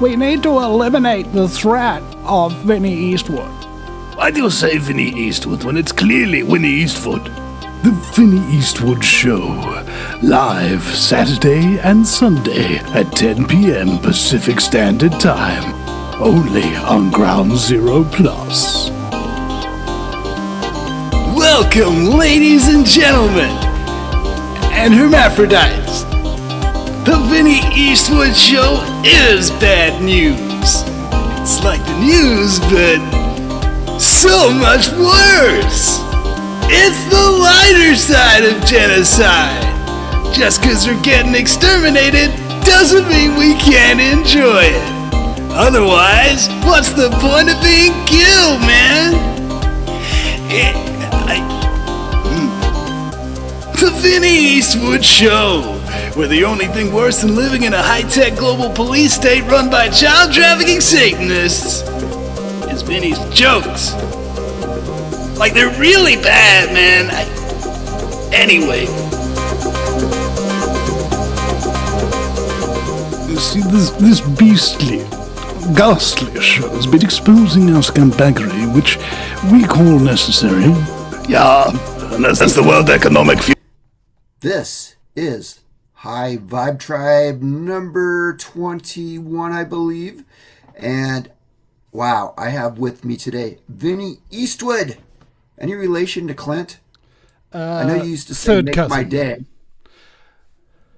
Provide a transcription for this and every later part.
We need to eliminate the threat of Vinny Eastwood. Why do you say Vinny Eastwood when it's clearly Winnie Eastwood? The Vinny Eastwood Show, live Saturday and Sunday at 10 p.m. Pacific Standard Time, only on Ground Zero Plus. Welcome, ladies and gentlemen, and hermaphrodites. The Vinny Eastwood Show is bad news. It's like the news, but so much worse. It's the lighter side of genocide. Just because we're getting exterminated doesn't mean we can't enjoy it. Otherwise, what's the point of being killed, man? The Vinny Eastwood Show, where the only thing worse than living in a high-tech global police state run by child trafficking Satanists is Vinny's jokes. Like, they're really bad, man. Anyway. You see, this beastly, ghastly show has been exposing our scumbaggery, which we call necessary. Yeah, and that's the World Economic Future. This is High Vibe Tribe number 21, I believe. And, wow, I have with me today Vinny Eastwood. Any relation to Clint? I know you used to say make my day.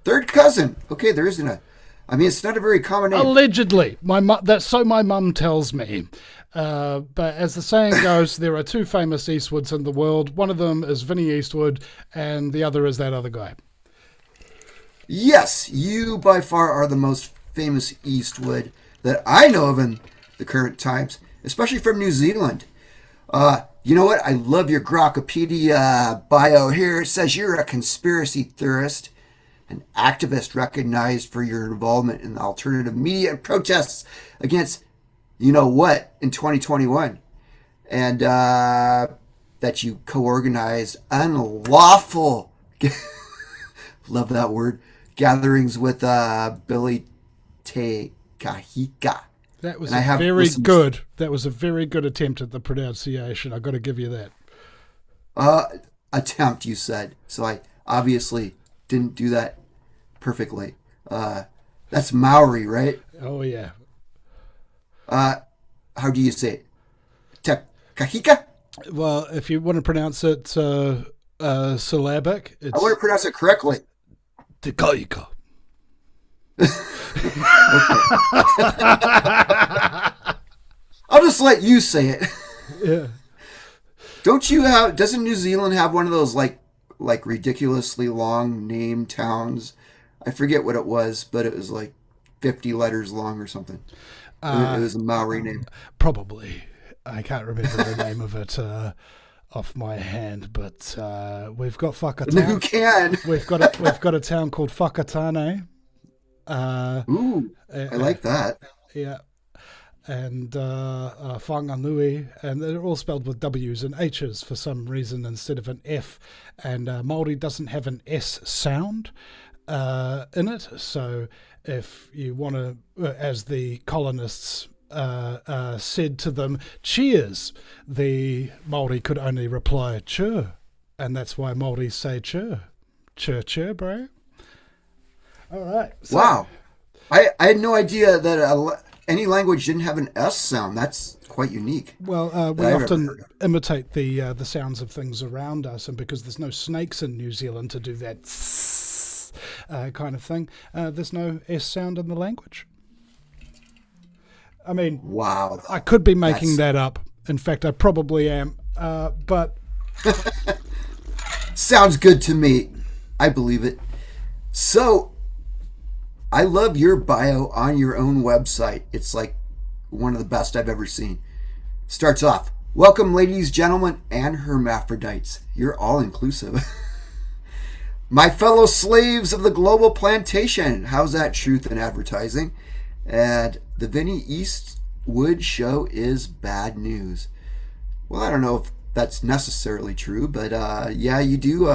Third cousin. Okay, there isn't a... I mean, it's not a very common name. Allegedly. That's so my mum tells me. But as the saying goes, there are two famous Eastwoods in the world. One of them is Vinny Eastwood, and the other is that other guy. Yes, you by far are the most famous Eastwood that I know of in the current times, especially from New Zealand. You know what? I love your Grokkopedia bio here. It says you're a conspiracy theorist, an activist recognized for your involvement in the alternative media and protests against, you know what, in 2021. And that you co-organized unlawful, love that word, gatherings with Billy Te Kahika. That was very good. That was a very good attempt at the pronunciation. I've got to give you that. Attempt, you said. So I obviously didn't do that perfectly. That's Maori, right? Oh, yeah. How do you say it? Te Kahika? Well, if you want to pronounce it syllabic, it's... I want to pronounce it correctly. Te Kahika. I'll just let you say it. Yeah. Doesn't New Zealand have one of those like ridiculously long name towns? I forget what it was, but it was like 50 letters long or something. It was a Maori name. Probably. I can't remember the name of it off my hand, but we've got Whakatane. Who can? We've got a town called Whakatane. Ooh, I like that. Yeah. And Whanganui, and they're all spelled with W's and H's for some reason instead of an F. And Māori doesn't have an S sound in it, so if you want to, as the colonists said to them, cheers, the Māori could only reply, chur. And that's why Māori say chur. Chur, chur, bro. All right. So, wow. I had no idea that any language didn't have an S sound. That's quite unique. Well, we often imitate the sounds of things around us, and because there's no snakes in New Zealand to do that kind of thing, there's no S sound in the language. I mean, wow. I could be making that up. In fact, I probably am. But sounds good to me. I believe it. So, I love your bio on your own website. It's like one of the best I've ever seen. Starts off, welcome ladies, gentlemen, and hermaphrodites. You're all inclusive. My fellow slaves of the global plantation. How's that truth in advertising? And the Vinny Eastwood Show is bad news. Well, I don't know if that's necessarily true, but yeah, you do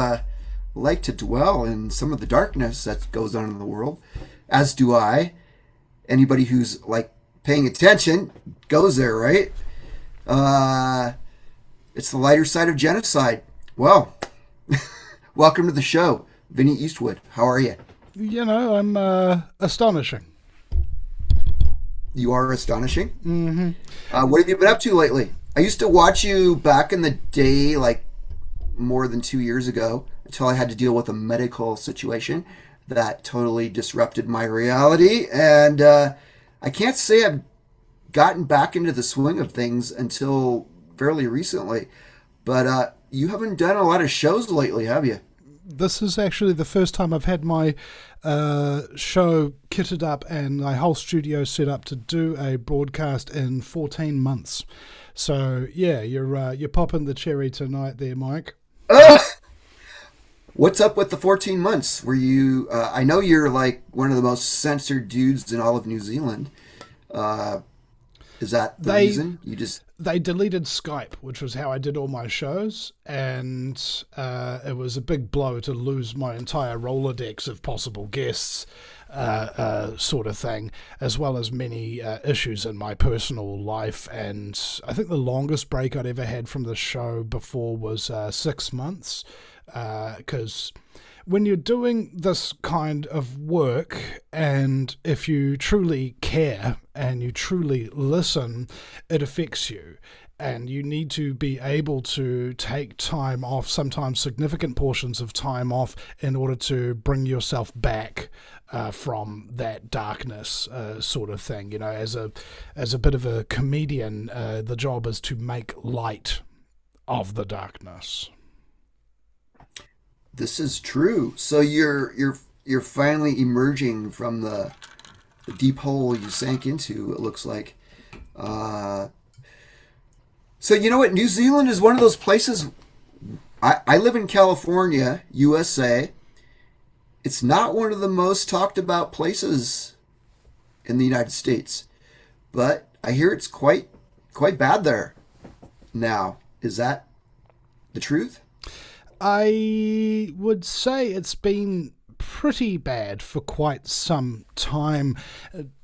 like to dwell in some of the darkness that goes on in the world, as do I. anybody who's like paying attention goes there, right? It's the lighter side of genocide. Well, welcome to the show, Vinny Eastwood. How are you? You know, I'm astonishing. You are astonishing? Mm-hmm. What have you been up to lately? I used to watch you back in the day, like more than 2 years ago, until I had to deal with a medical situation that totally disrupted my reality. And I can't say I've gotten back into the swing of things until fairly recently. But you haven't done a lot of shows lately, have you? This is actually the first time I've had my show kitted up and my whole studio set up to do a broadcast in 14 months. So, yeah, you're popping the cherry tonight there, Mike. What's up with the 14 months? Were you, I know you're like one of the most censored dudes in all of New Zealand. Is that the reason? They deleted Skype, which was how I did all my shows, and it was a big blow to lose my entire Rolodex of possible guests, sort of thing, as well as many issues in my personal life. And I think the longest break I'd ever had from the show before was 6 months, because when you're doing this kind of work, and if you truly care and you truly listen, it affects you. And you need to be able to take time off, sometimes significant portions of time off, in order to bring yourself back from that darkness, sort of thing. You know, as a bit of a comedian, the job is to make light of the darkness. This is true. So you're finally emerging from the deep hole you sank into, it looks like. So you know what? New Zealand is one of those places. I live in California, USA. It's not one of the most talked about places in the United States, but I hear it's quite bad there now. Is that the truth? I would say it's been pretty bad for quite some time.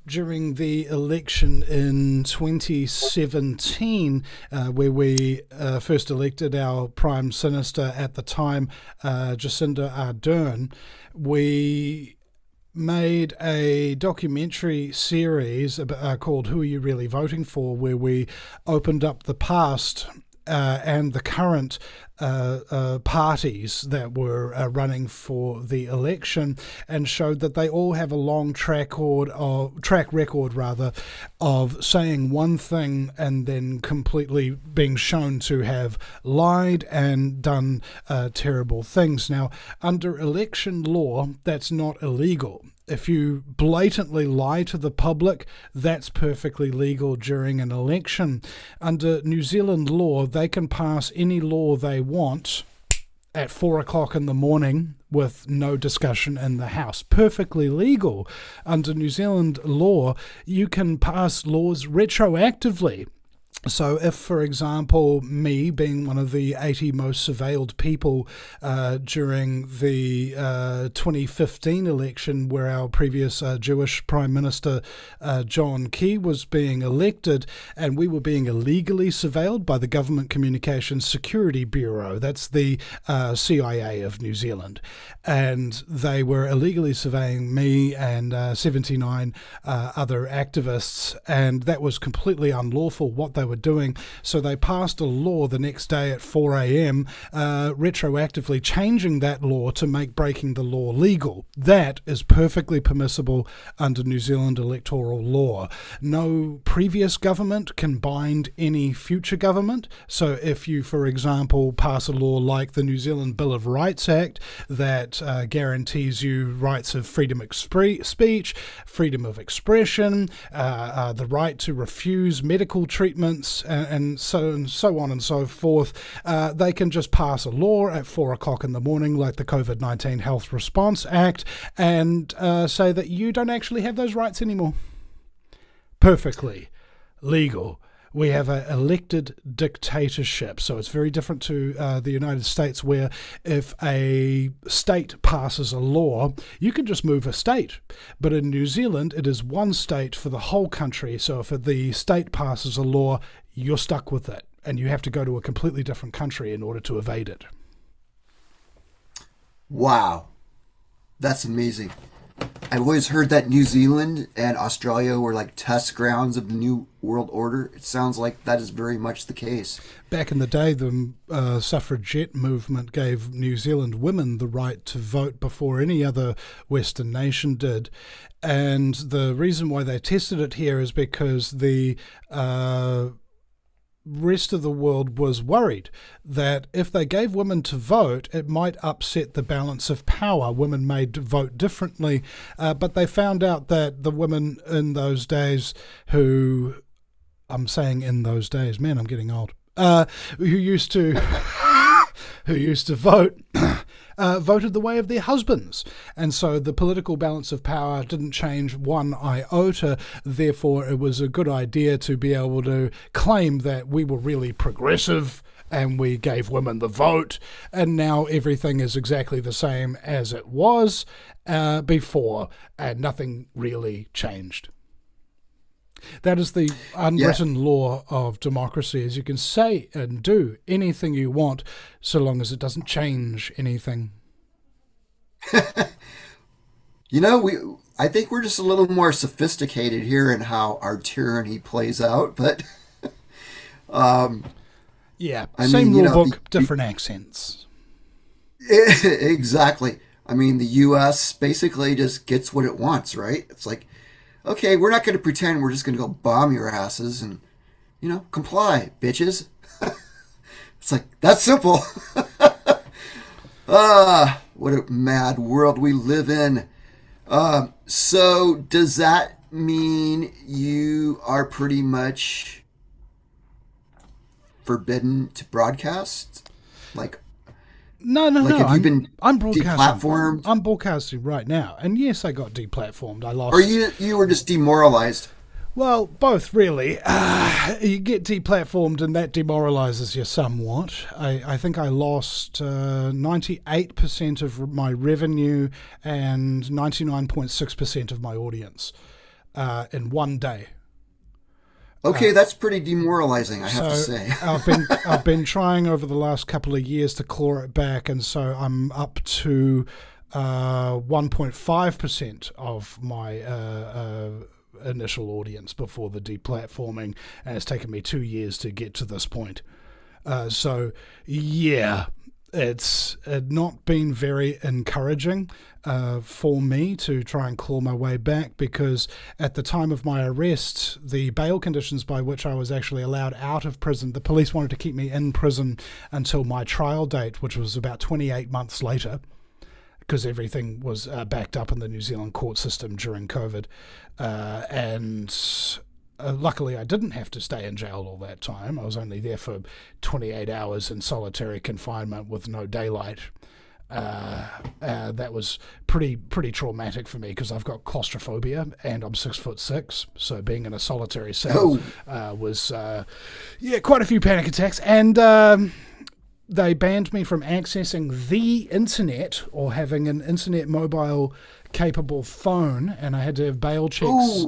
During the election in 2017, where we first elected our Prime Minister at the time, Jacinda Ardern, we made a documentary series called Who Are You Really Voting For?, where we opened up the past and the current parties that were running for the election, and showed that they all have a long track record of saying one thing and then completely being shown to have lied and done terrible things. Now, under election law, that's not illegal. If you blatantly lie to the public, that's perfectly legal during an election. Under New Zealand law, they can pass any law they want at 4 o'clock in the morning with no discussion in the House. Perfectly legal. Under New Zealand law, you can pass laws retroactively. So if, for example, me being one of the 80 most surveilled people during the 2015 election, where our previous Jewish Prime Minister John Key was being elected, and we were being illegally surveilled by the Government Communications Security Bureau, that's the CIA of New Zealand, and they were illegally surveying me and 79 other activists, and that was completely unlawful what they were doing. So they passed a law the next day at 4 a.m. Retroactively changing that law to make breaking the law legal. That is perfectly permissible under New Zealand electoral law. No previous government can bind any future government. So if you, for example, pass a law like the New Zealand Bill of Rights Act that guarantees you rights of freedom of speech, freedom of expression, the right to refuse medical treatments, and so on and so forth, they can just pass a law at 4 o'clock in the morning, like the COVID-19 Health Response Act, and say that you don't actually have those rights anymore. Perfectly legal. We have an elected dictatorship, so it's very different to the United States, where if a state passes a law, you can just move a state. But in New Zealand, it is one state for the whole country, so if the state passes a law, you're stuck with it, and you have to go to a completely different country in order to evade it. Wow. That's amazing. I've always heard that New Zealand and Australia were like test grounds of the New World Order. It sounds like that is very much the case. Back in the day, the suffragette movement gave New Zealand women the right to vote before any other Western nation did. And the reason why they tested it here is because the rest of the world was worried that if they gave women to vote, it might upset the balance of power. Women may vote differently, but they found out that the women in those days who, I'm saying in those days, man, I'm getting old, who used to vote, voted the way of their husbands. And so the political balance of power didn't change one iota. Therefore, it was a good idea to be able to claim that we were really progressive and we gave women the vote. And now everything is exactly the same as it was before, and nothing really changed. That is the unwritten law of democracy, is you can say and do anything you want so long as it doesn't change anything. I think we're just a little more sophisticated here in how our tyranny plays out, but same rule book, different accents. Exactly. I mean, the U.S. basically just gets what it wants, right? It's like, okay, we're not going to pretend we're just going to go bomb your asses and, comply, bitches. It's like, that's simple. What a mad world we live in. So does that mean you are pretty much forbidden to broadcast? No. Have you been I'm broadcasting. Deplatformed? I'm broadcasting right now, and yes, I got deplatformed. I lost. Or you were just demoralized? Well, both really. You get deplatformed, and that demoralizes you somewhat. I think I lost 98% of my revenue and 99.6% of my audience in one day. Okay, that's pretty demoralizing, I have to say. I've been trying over the last couple of years to claw it back, and so I'm up to 1.5% of my initial audience before the deplatforming, and it's taken me 2 years to get to this point. It's not been very encouraging for me to try and claw my way back, because at the time of my arrest, the bail conditions by which I was actually allowed out of prison, the police wanted to keep me in prison until my trial date, which was about 28 months later, because everything was backed up in the New Zealand court system during COVID. Luckily, I didn't have to stay in jail all that time. I was only there for 28 hours in solitary confinement with no daylight. That was pretty traumatic for me, because I've got claustrophobia and I'm 6'6", so being in a solitary cell was quite a few panic attacks. And they banned me from accessing the internet or having an internet mobile capable phone, and I had to have bail checks.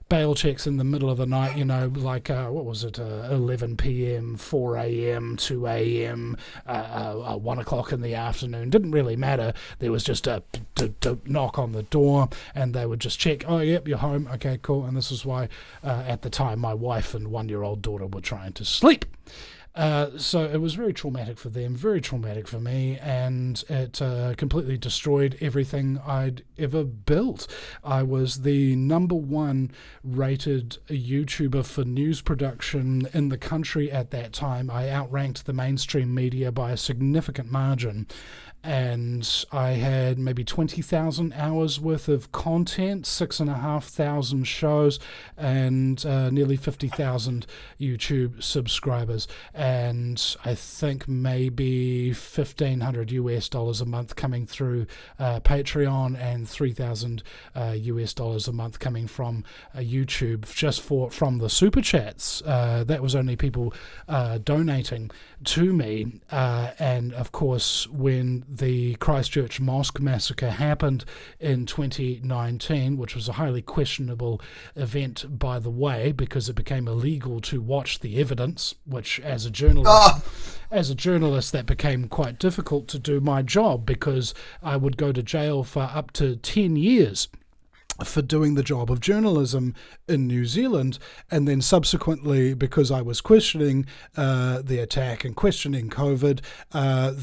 Bail checks in the middle of the night, what was it, 11 p.m., 4 a.m., 2 a.m., 1 o'clock in the afternoon. Didn't really matter. There was just a knock on the door, and they would just check, oh, yep, you're home. Okay, cool. And this is why, at the time, my wife and 1-year-old daughter were trying to sleep. So it was very traumatic for them, very traumatic for me, and it completely destroyed everything I'd ever built. I was the #1 rated YouTuber for news production in the country at that time. I outranked the mainstream media by a significant margin. And I had maybe 20,000 hours worth of content, 6,500 shows, and nearly 50,000 YouTube subscribers. and I think maybe $1,500 a month coming through Patreon, and $3,000 a month coming from YouTube, just from the super chats. That was only people donating to me, and of course when the Christchurch Mosque massacre happened in 2019, which was a highly questionable event, by the way, because it became illegal to watch the evidence, which as a journalist that became quite difficult to do my job, because I would go to jail for up to 10 years for doing the job of journalism in New Zealand. And then subsequently, because I was questioning the attack and questioning COVID,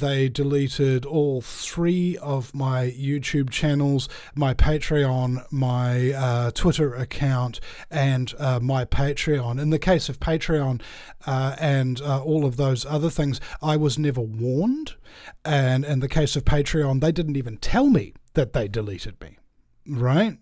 they deleted all 3 of my YouTube channels, my Patreon, my Twitter account, and my Patreon. In the case of Patreon and all of those other things, I was never warned. And in the case of Patreon, they didn't even tell me that they deleted me, right?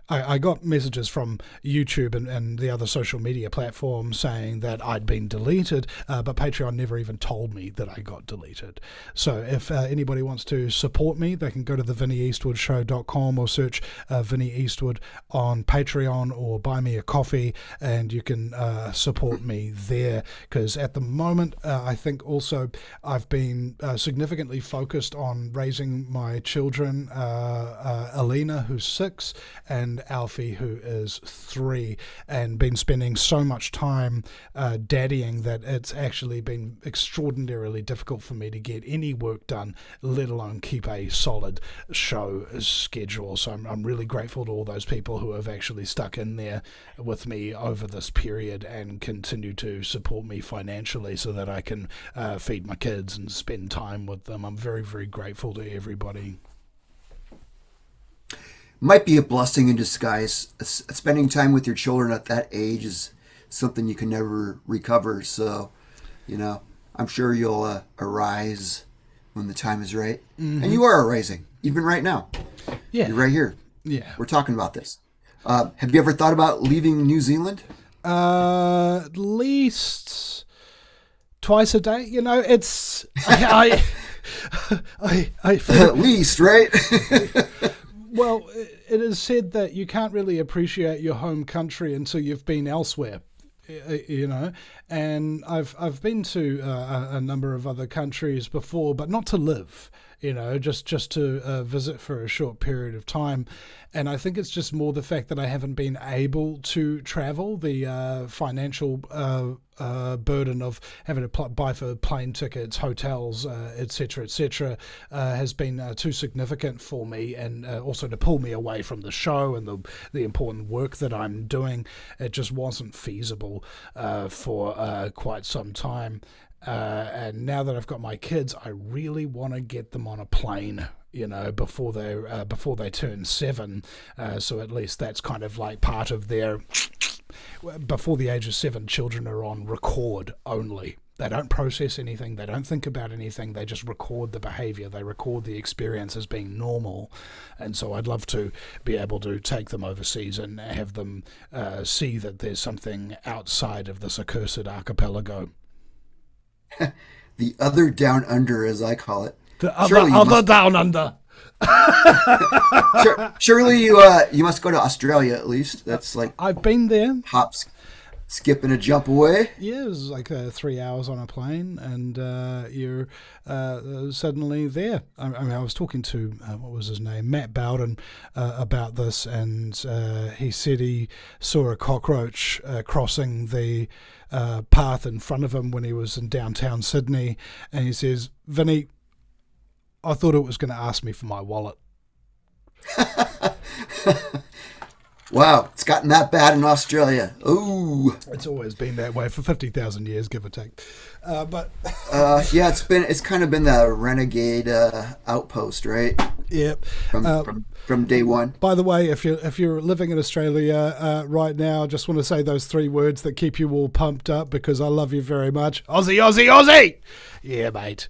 I got messages from YouTube and the other social media platforms saying that I'd been deleted, but Patreon never even told me that I got deleted. So if anybody wants to support me, they can go to thevinnyeastwoodshow.com or search Vinny Eastwood on Patreon, or buy me a coffee, and you can support me there. Because at the moment, I think also I've been significantly focused on raising my children, Alina, who's 6, and Alfie, who is 3, and been spending so much time daddying that it's actually been extraordinarily difficult for me to get any work done, let alone keep a solid show schedule. So I'm really grateful to all those people who have actually stuck in there with me over this period and continue to support me financially so that I can feed my kids and spend time with them. I'm very, very grateful to everybody. Might be a blessing in disguise. Spending time with your children at that age is something you can never recover. So, I'm sure you'll arise when the time is right. Mm-hmm. And you are arising, even right now. Yeah. You're right here. Yeah. We're talking about this. Have you ever thought about leaving New Zealand? At least twice a day. It's... I At least, right? Well, it is said that you can't really appreciate your home country until you've been elsewhere, and I've been to a number of other countries before, but not to live, just to visit for a short period of time. And I think it's just more the fact that I haven't been able to travel. The financial burden of having to buy for plane tickets, hotels, etc., has been too significant for me, and also to pull me away from the show and the important work that I'm doing. It just wasn't feasible for quite some time. And now that I've got my kids, I really want to get them on a plane, before they turn 7. So at least that's kind of like part of their... Before the age of 7, children are on record only. They don't process anything. They don't think about anything. They just record the behavior. They record the experience as being normal. And so I'd love to be able to take them overseas and have them see that there's something outside of this accursed archipelago. The other down under, as I call it. The other down under. Surely you must go to Australia at least. That's like I've been there. Hop, skip, and a jump away. Yeah, it was like 3 hours on a plane, and you're suddenly there. I was talking to what was his name, Matt Bowden, about this, and he said he saw a cockroach crossing the path in front of him when he was in downtown Sydney, and he says, "Vinny, I thought it was going to ask me for my wallet." Wow, it's gotten that bad in Australia. Ooh, it's always been that way for 50,000 years, give or take. Yeah, it's kind of been the renegade outpost, right? Yep. From day one. By the way, if you're living in Australia right now, I just want to say those 3 words that keep you all pumped up, because I love you very much. Aussie, Aussie, Aussie. Yeah, mate.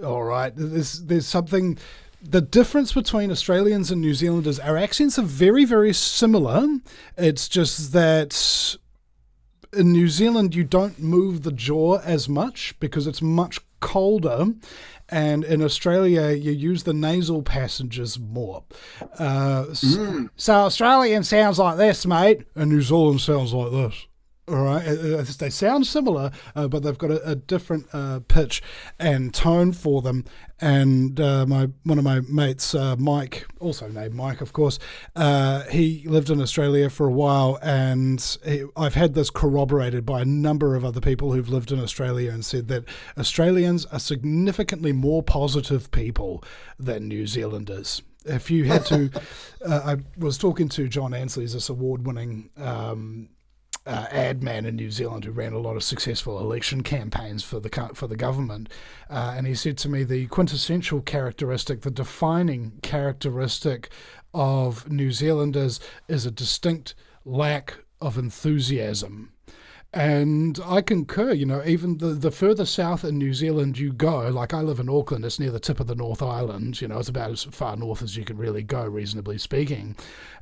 All right. There's something. The difference between Australians and New Zealanders, our accents are very, very similar. It's just that in New Zealand, you don't move the jaw as much because it's much colder. And in Australia, you use the nasal passages more. So Australian sounds like this, mate, and New Zealand sounds like this. All right, they sound similar, but they've got a different pitch and tone for them. And one of my mates, Mike, also named Mike, of course, he lived in Australia for a while, and I've had this corroborated by a number of other people who've lived in Australia and said that Australians are significantly more positive people than New Zealanders. If you had to, I was talking to John Ansley's this award-winning ad man in New Zealand who ran a lot of successful election campaigns for the government, and he said to me the quintessential characteristic, the defining characteristic of New Zealanders is a distinct lack of enthusiasm. And I concur, even the further south in New Zealand you go, like I live in Auckland, it's near the tip of the North Island, it's about as far north as you can really go, reasonably speaking.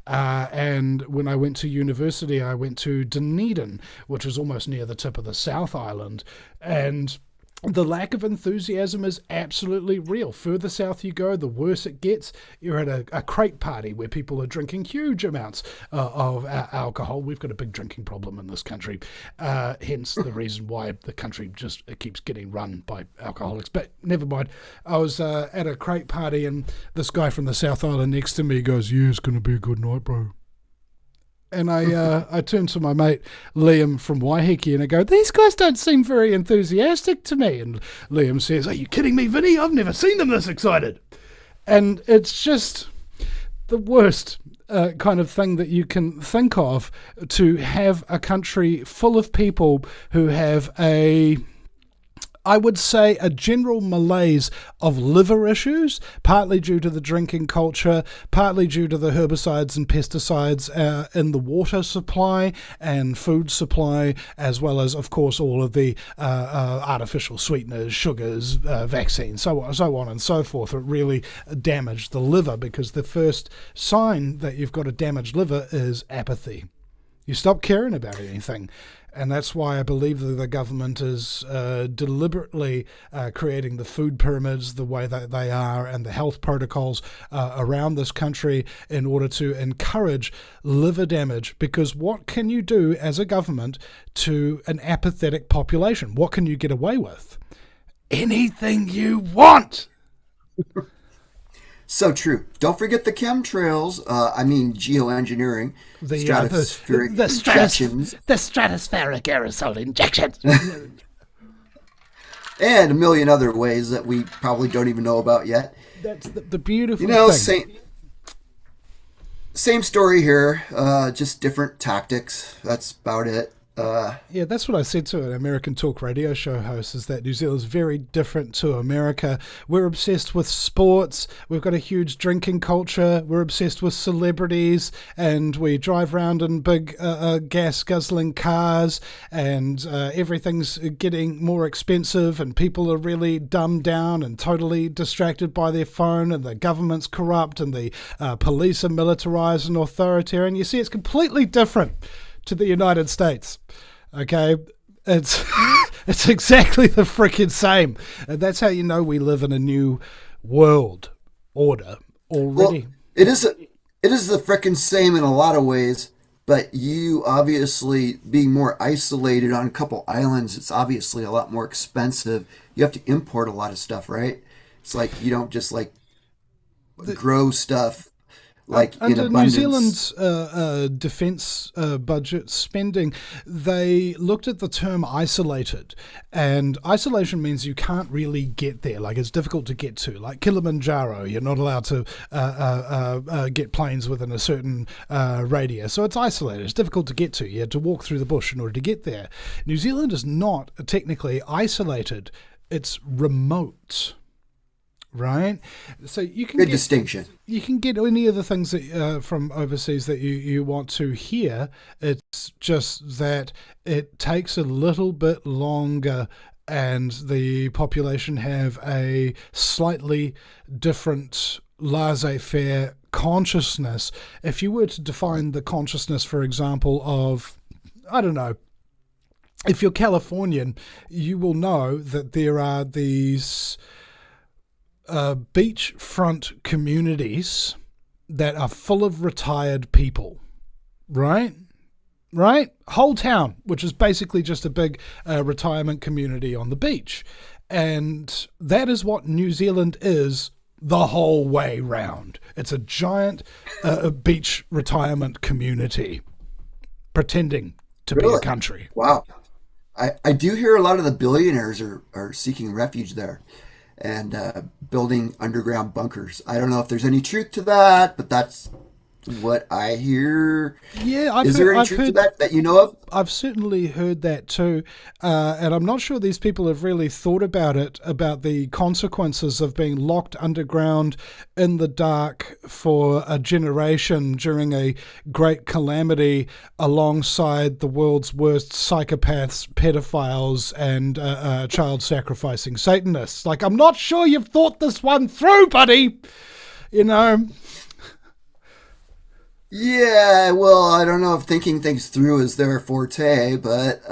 And when I went to university, I went to Dunedin, which is almost near the tip of the South Island. And the lack of enthusiasm is absolutely real. Further south you go, the worse it gets. You're at a crate party where people are drinking huge amounts of alcohol. We've got a big drinking problem in this country, hence the reason why the country just keeps getting run by alcoholics. But never mind. I was at a crate party, and this guy from the South Island next to me goes, "Yeah, it's going to be a good night, bro." And I turned to my mate Liam from Waiheke and I go, "These guys don't seem very enthusiastic to me." And Liam says, "Are you kidding me, Vinny? I've never seen them this excited." And it's just the worst kind of thing that you can think of, to have a country full of people who have I would say a general malaise of liver issues, partly due to the drinking culture, partly due to the herbicides and pesticides in the water supply and food supply, as well as, of course, all of the artificial sweeteners, sugars, vaccines, so on and so forth. It really damaged the liver, because the first sign that you've got a damaged liver is apathy. You stop caring about anything. And that's why I believe that the government is deliberately creating the food pyramids the way that they are, and the health protocols around this country, in order to encourage liver damage. Because what can you do as a government to an apathetic population? What can you get away with? Anything you want! So true. Don't forget the chemtrails. Geoengineering. The stratospheric aerosol injections. And a million other ways that we probably don't even know about yet. That's the beautiful thing. Same story here. Just different tactics. That's about it. Yeah, that's what I said to an American talk radio show host, is that New Zealand's very different to America. We're obsessed with sports. We've got a huge drinking culture. We're obsessed with celebrities, and we drive around in big gas-guzzling cars, and everything's getting more expensive, and people are really dumbed down and totally distracted by their phone, and the government's corrupt, and the police are militarized and authoritarian. You see, it's completely different to the United States. Okay, it's it's exactly the freaking same, and that's how you know we live in a new world order already. Well, it is the freaking same in a lot of ways, but you obviously being more isolated on a couple islands, it's obviously a lot more expensive. You have to import a lot of stuff, right? It's like you don't just grow stuff. Under New Zealand's defence budget spending, they looked at the term isolated, and isolation means you can't really get there. Like, it's difficult to get to. Like Kilimanjaro, you're not allowed to get planes within a certain radius, so it's isolated. It's difficult to get to. You had to walk through the bush in order to get there. New Zealand is not technically isolated. It's remote. Right, so you can good distinction. You can get any of the things that from overseas that you want to here. It's just that it takes a little bit longer, and the population have a slightly different laissez-faire consciousness. If you were to define the consciousness, for example, of, I don't know, if you're Californian, you will know that there are these beachfront communities that are full of retired people, right? Right? Whole town, which is basically just a big retirement community on the beach. And that is what New Zealand is the whole way round. It's a giant beach retirement community pretending to be a country. Wow. I do hear a lot of the billionaires are seeking refuge there and building underground bunkers. I don't know if there's any truth to that, but that's what I hear. Yeah, Is there any truth to that you know of? I've certainly heard that too, and I'm not sure these people have really thought about it, about the consequences of being locked underground in the dark for a generation during a great calamity alongside the world's worst psychopaths, pedophiles, and child sacrificing Satanists. Like, I'm not sure you've thought this one through, buddy. You know. Yeah, well, I don't know if thinking things through is their forte, but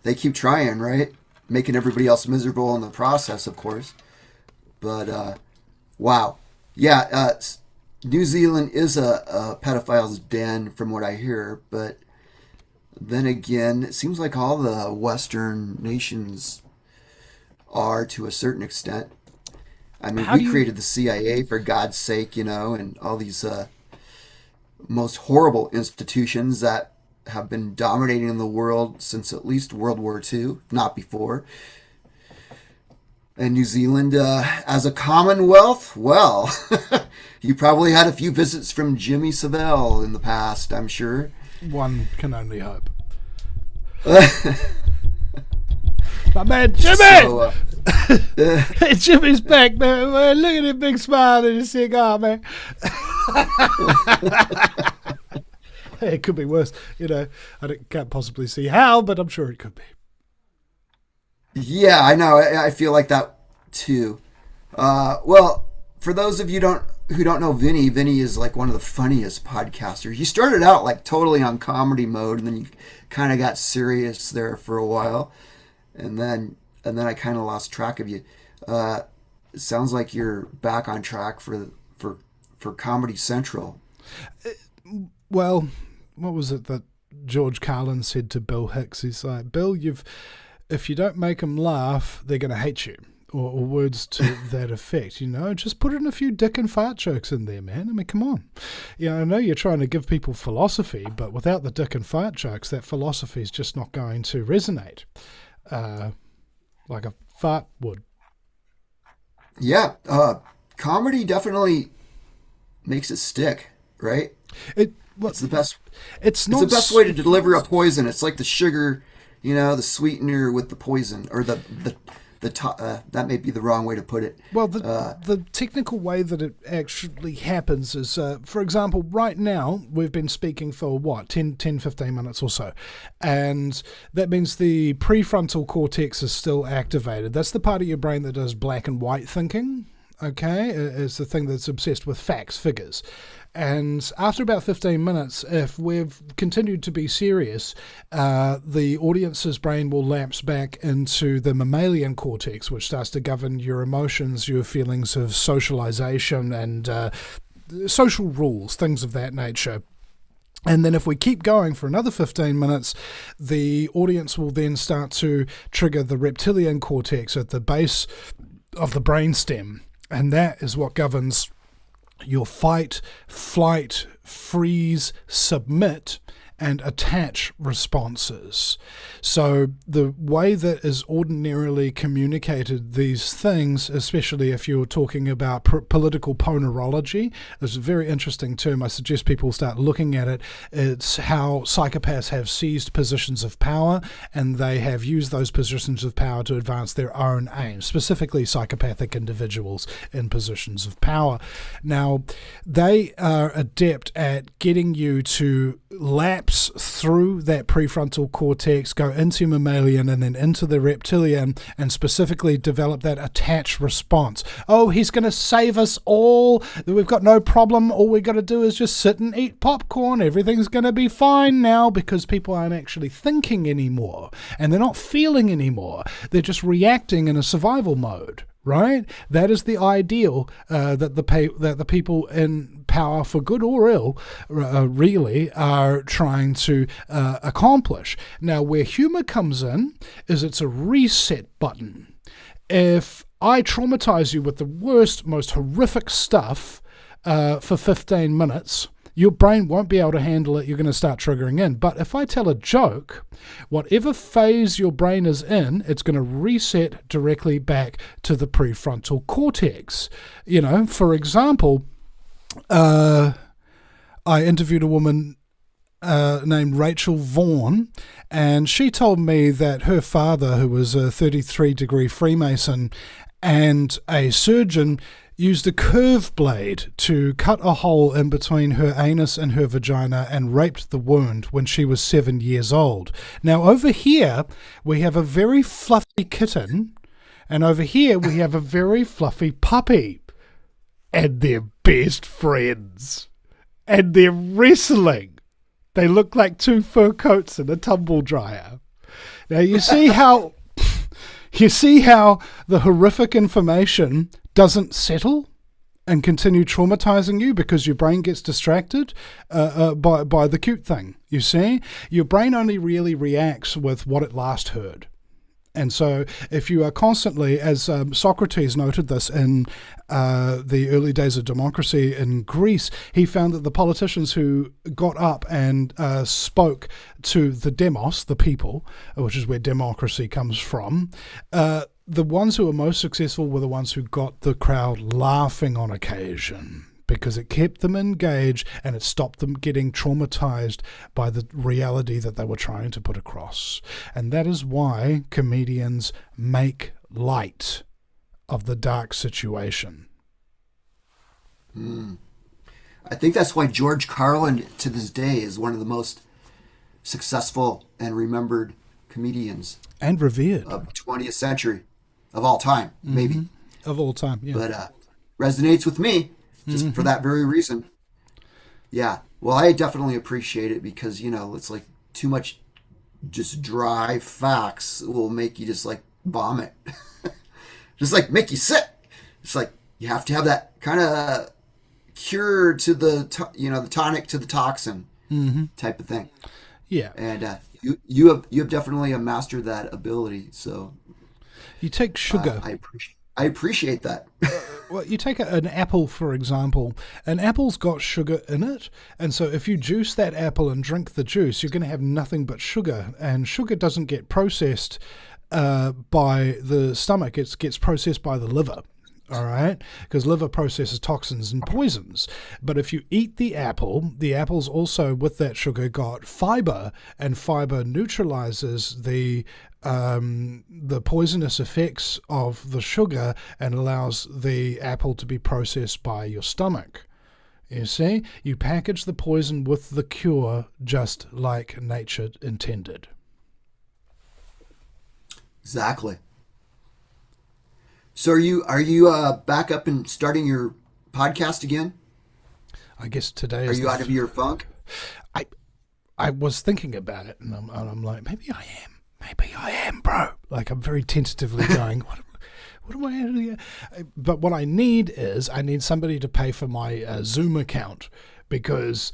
they keep trying, right? Making everybody else miserable in the process, of course. But wow, yeah, New Zealand is a pedophile's den, from what I hear. But then again, it seems like all the Western nations are, to a certain extent. I mean, we created the CIA, for God's sake, and all these most horrible institutions that have been dominating the world since at least World War II, not before. And New Zealand, as a commonwealth, well, you probably had a few visits from Jimmy Savile in the past, I'm sure. One can only hope. My man Jimmy! So, Jimmy's back, man. Look at him big smile and his cigar, man. It could be worse. I can't possibly see how, but I'm sure it could be. Yeah, I know. I feel like that too. Well, for those of you who don't know Vinny is like one of the funniest podcasters. He started out like totally on comedy mode, and then you kind of got serious there for a while, and then I kind of lost track of you. It sounds like you're back on track for Comedy Central. Well, what was it that George Carlin said to Bill Hicks? He's like, Bill, if you don't make them laugh, they're going to hate you. Or words to that effect, just put in a few dick and fart jokes in there, man. I mean, come on. I know you're trying to give people philosophy, but without the dick and fart jokes, that philosophy is just not going to resonate like a fart would. Yeah, comedy definitely makes it stick, right? It's the best. It's the best way to deliver a poison. It's like the sugar, the sweetener with the poison, or that may be the wrong way to put it. Well, the technical way that it actually happens is, for example, right now we've been speaking for 10, 15 minutes or so, and that means the prefrontal cortex is still activated. That's the part of your brain that does black and white thinking. Okay, is the thing that's obsessed with facts, figures. And after about 15 minutes, if we've continued to be serious, the audience's brain will lapse back into the mammalian cortex, which starts to govern your emotions, your feelings of socialization and social rules, things of that nature. And then if we keep going for another 15 minutes, the audience will then start to trigger the reptilian cortex at the base of the brainstem. And that is what governs your fight, flight, freeze, submit, and attach responses. So the way that is ordinarily communicated these things, especially if you're talking about political ponerology, is a very interesting term. I suggest people start looking at it. It's how psychopaths have seized positions of power, and they have used those positions of power to advance their own aims, specifically psychopathic individuals in positions of power. Now, they are adept at getting you to lapse synapse through that prefrontal cortex, go into mammalian and then into the reptilian, and specifically develop that attached response. Oh, he's going to save us all. We've got no problem. All we've got to do is just sit and eat popcorn. Everything's going to be fine now, because people aren't actually thinking anymore and they're not feeling anymore. They're just reacting in a survival mode. Right? That is the ideal that the people in power, for good or ill, really are trying to accomplish. Now, where humor comes in is it's a reset button. If I traumatize you with the worst, most horrific stuff for 15 minutes, your brain won't be able to handle it. You're going to start triggering in. But if I tell a joke, whatever phase your brain is in, it's going to reset directly back to the prefrontal cortex. You know, for example, I interviewed a woman named Rachel Vaughan, and she told me that her father, who was a 33-degree Freemason and a surgeon, used a curve blade to cut a hole in between her anus and her vagina and raped the wound when she was 7 years old. Now, over here, we have a very fluffy kitten, and over here, we have a very fluffy puppy. And they're best friends. And they're wrestling. They look like two fur coats in a tumble dryer. Now, you see how the horrific information doesn't settle and continue traumatizing you because your brain gets distracted by the cute thing. You see, your brain only really reacts with what it last heard. And so if you are constantly, as Socrates noted this in the early days of democracy in Greece, he found that the politicians who got up and spoke to the demos, the people, which is where democracy comes from, the ones who were most successful were the ones who got the crowd laughing on occasion, because it kept them engaged and it stopped them getting traumatized by the reality that they were trying to put across. And that is why comedians make light of the dark situation. I think that's why George Carlin, to this day, is one of the most successful and remembered comedians. And revered. Of the 20th century. Of all time, maybe. Of all time, yeah. But resonates with me. Just for that very reason. Yeah. Well, I definitely appreciate it because, you know, it's like too much just dry facts will make you just like vomit. Just like make you sick. It's like you have to have that kind of cure to the tonic to the toxin type of thing. Yeah. And you have definitely mastered that ability. So you take sugar. I appreciate that. Well, you take an apple, for example. An apple's got sugar in it, and so if you juice that apple and drink the juice, you're going to have nothing but sugar, and sugar doesn't get processed by the stomach. It gets processed by the liver, all right? Because liver processes toxins and poisons. But if you eat the apple's also, with that sugar, got fiber, and fiber neutralizes the poisonous effects of the sugar and allows the apple to be processed by your stomach. You see, you package the poison with the cure just like nature intended. Exactly. So are you back up and starting your podcast again? I guess today Are you out of your funk? I was thinking about it, and I'm like, maybe I am, bro. Like, I'm very tentatively going, what do I do? But what I need somebody to pay for my Zoom account, because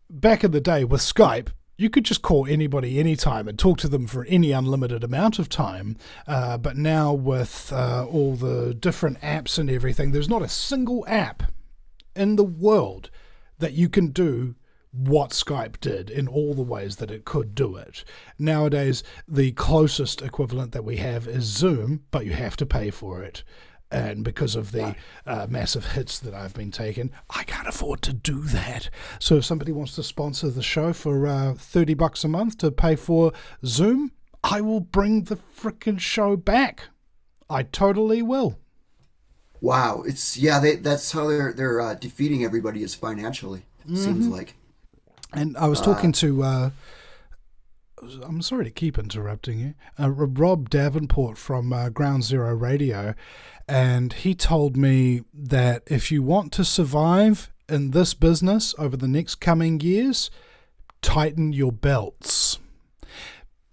back in the day with Skype, you could just call anybody anytime and talk to them for any unlimited amount of time. But now with all the different apps and everything, there's not a single app in the world that you can do what Skype did in all the ways that it could do it. Nowadays, the closest equivalent that we have is Zoom, but you have to pay for it. And because of the massive hits that I've been taking, I can't afford to do that. So if somebody wants to sponsor the show for $30 a month to pay for Zoom, I will bring the frickin' show back. I totally will. Wow, that's how they're defeating everybody is financially. Seems like. And I was talking to, I'm sorry to keep interrupting you, Rob Davenport from Ground Zero Radio, and he told me that if you want to survive in this business over the next coming years, tighten your belts.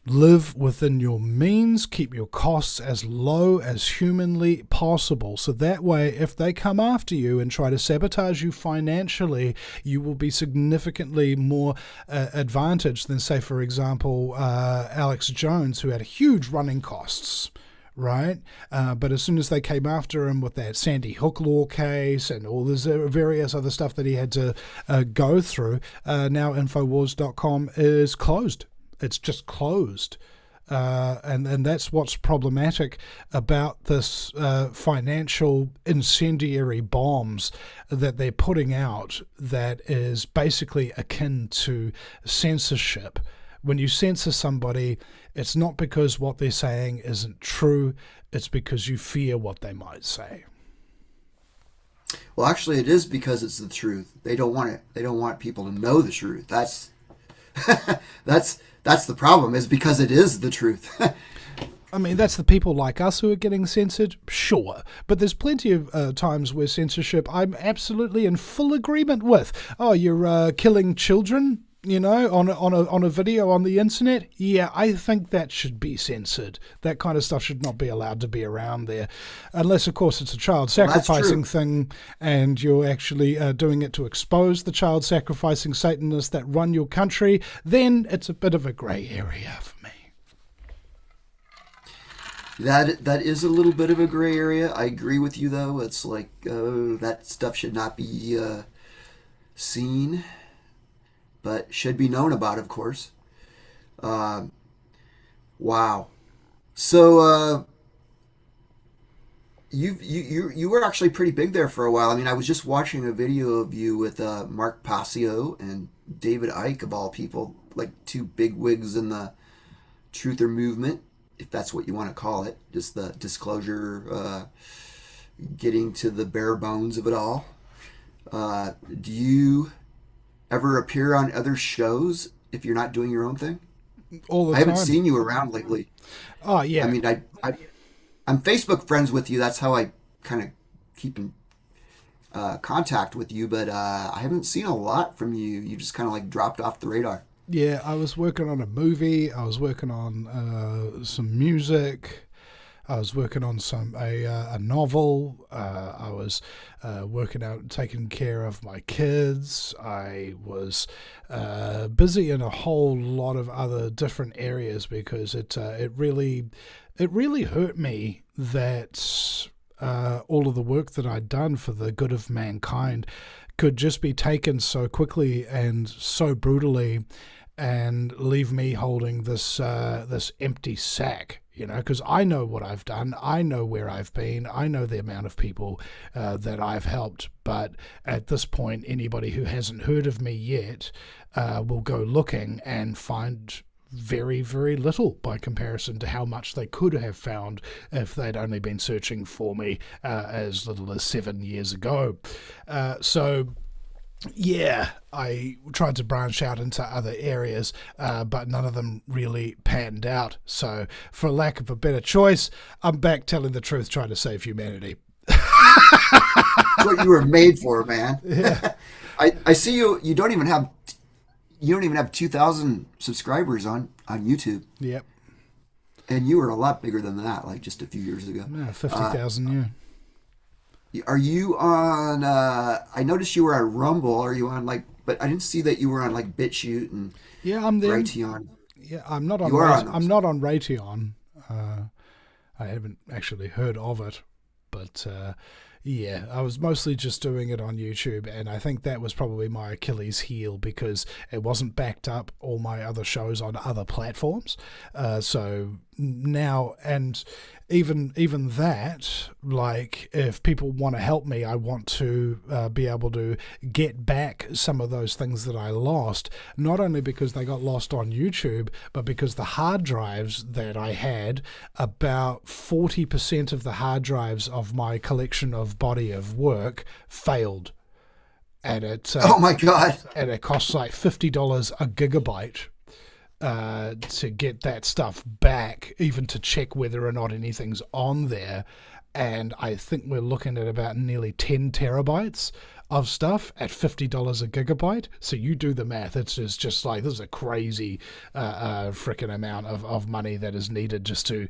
Live within your means, keep your costs as low as humanly possible. So that way, if they come after you and try to sabotage you financially, you will be significantly more advantaged than, say, for example, Alex Jones, who had huge running costs. Right? But as soon as they came after him with that Sandy Hook law case and all this various other stuff that he had to go through, now Infowars.com is closed. It's just closed. And that's what's problematic about this financial incendiary bombs that they're putting out that is basically akin to censorship. When you censor somebody, it's not because what they're saying isn't true, it's because you fear what they might say. Well, actually, it is because it's the truth. They don't want it. They don't want people to know the truth. That's that's the problem, is because it is the truth. I mean, that's the people like us who are getting censored, sure. But there's plenty of times where censorship I'm absolutely in full agreement with. Oh, you're killing children, you know, on a video on the internet? Yeah, I think that should be censored. That kind of stuff should not be allowed to be around there. Unless, of course, it's a child sacrificing thing and you're actually doing it to expose the child sacrificing Satanists that run your country, then it's a bit of a grey area for me. That is a little bit of a gray area. I agree with you, though. It's like that stuff should not be seen, but should be known about, of course. Wow. So you were actually pretty big there for a while. I mean, I was just watching a video of you with Mark Passio and David Icke, of all people, like two big wigs in the truther movement, if that's what you want to call it. Just the disclosure, getting to the bare bones of it all. Do you ever appear on other shows if you're not doing your own thing? All the time. I haven't seen you around lately. Oh, yeah. I mean, I'm Facebook friends with you. That's how I kind of keep in contact with you, but I haven't seen a lot from you. You just kind of like dropped off the radar. Yeah, I was working on a movie. I was working on some music. I was working on a novel. I was working out, taking care of my kids. I was busy in a whole lot of other different areas because it really hurt me that all of the work that I'd done for the good of mankind could just be taken so quickly and so brutally and leave me holding this empty sack. You know, because I know what I've done, I know where I've been, I know the amount of people that I've helped, but at this point, anybody who hasn't heard of me yet will go looking and find very, very little by comparison to how much they could have found if they'd only been searching for me as little as 7 years ago. So yeah, I tried to branch out into other areas, but none of them really panned out. So, for lack of a better choice, I'm back telling the truth, trying to save humanity. That's what you were made for, man. Yeah. I see you. You don't even have 2,000 subscribers on YouTube. Yep. And you were a lot bigger than that, like just a few years ago. Yeah, 50,000. Yeah. Are you on, I noticed you were on Rumble. Are you on but I didn't see that you were on BitChute and I'm there. Raytheon. Yeah, I'm not on I'm not on Raytheon. I haven't actually heard of it, but yeah, I was mostly just doing it on YouTube, and I think that was probably my Achilles heel because it wasn't backed up all my other shows on other platforms. So now, and even that, like, if people want to help me, I want to be able to get back some of those things that I lost, not only because they got lost on YouTube, but because the hard drives that I had, about 40% of the hard drives of my collection of body of work failed. and it oh my God, and it costs like $50 a gigabyte to get that stuff back, even to check whether or not anything's on there. And I think we're looking at about nearly 10 terabytes of stuff at $50 a gigabyte. So you do the math. It's just like, this is a crazy freaking amount of money that is needed just to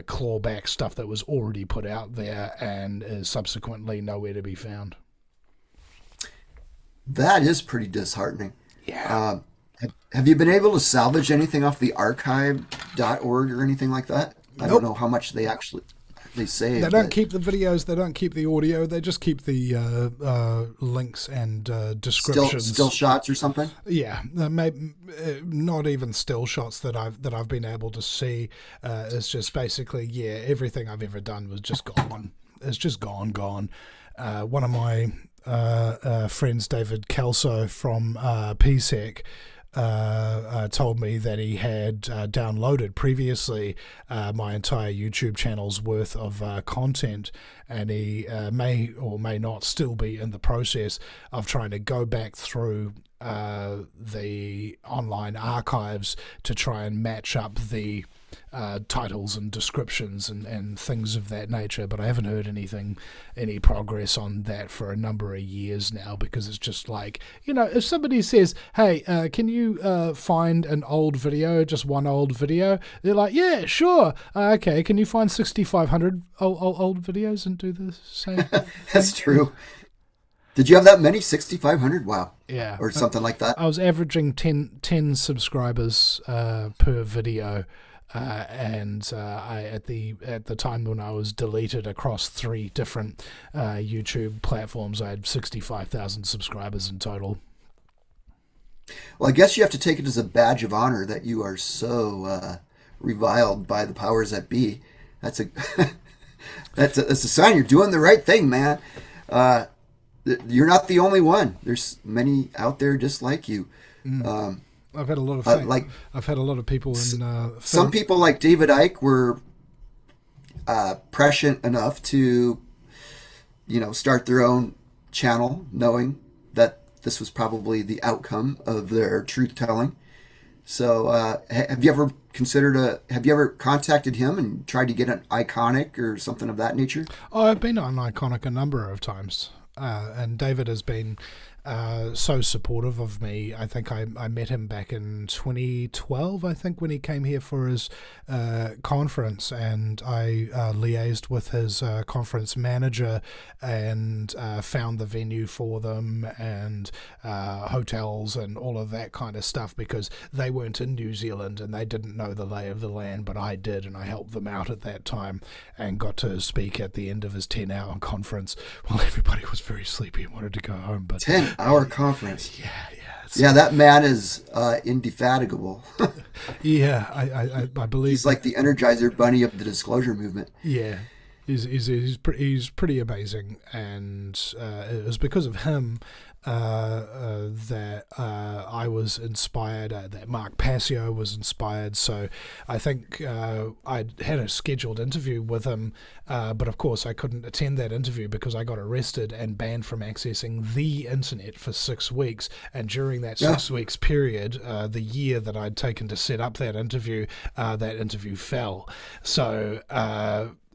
claw back stuff that was already put out there and is subsequently nowhere to be found. That is pretty disheartening. Yeah. Have you been able to salvage anything off the archive.org or anything like that? I don't know how much they say. They don't keep the videos, they don't keep the audio, they just keep the links and descriptions. Still shots or something? Yeah, not even still shots that I've been able to see. It's just basically, everything I've ever done was just gone. It's just gone. One of my friends, David Kelso from PSEC, told me that he had downloaded previously my entire YouTube channel's worth of content, and he may or may not still be in the process of trying to go back through the online archives to try and match up the titles and descriptions and things of that nature, but I haven't heard any progress on that for a number of years now, because it's just like, if somebody says, hey, can you find an old video, just one old video, they're like, yeah, sure, okay, can you find 6,500 old videos and do the same That's true. Did you have that many? 6,500? Wow. Yeah. Or something like that? I was averaging 10 subscribers per video. And I at the time when I was deleted across 3 different YouTube platforms, I had 65,000 subscribers in total. Well, I guess you have to take it as a badge of honor that you are so reviled by the powers that be. That's a sign you're doing the right thing, man. You're not the only one. There's many out there just like you. I've had a lot of I've had a lot of people in some people like David Icke were prescient enough to start their own channel knowing that this was probably the outcome of their truth telling. So have you ever contacted him and tried to get an Iconic or something of that nature? Oh, I've been on Iconic a number of times, and David has been so supportive of me. I think I met him back in 2012, I think, when he came here for his conference, and I liaised with his conference manager and found the venue for them and hotels and all of that kind of stuff, because they weren't in New Zealand and they didn't know the lay of the land, but I did, and I helped them out at that time and got to speak at the end of his 10-hour conference while everybody was very sleepy and wanted to go home. But 10-hour conference. Yeah, that man is indefatigable. Yeah, I believe he's like the Energizer Bunny of the disclosure movement. Yeah, he's pretty amazing, and it was because of him that I was inspired, that Mark Passio was inspired. So I think I had a scheduled interview with him, but of course I couldn't attend that interview because I got arrested and banned from accessing the internet for 6 weeks. And during that 6 weeks period, the year that I'd taken to set up that interview fell. So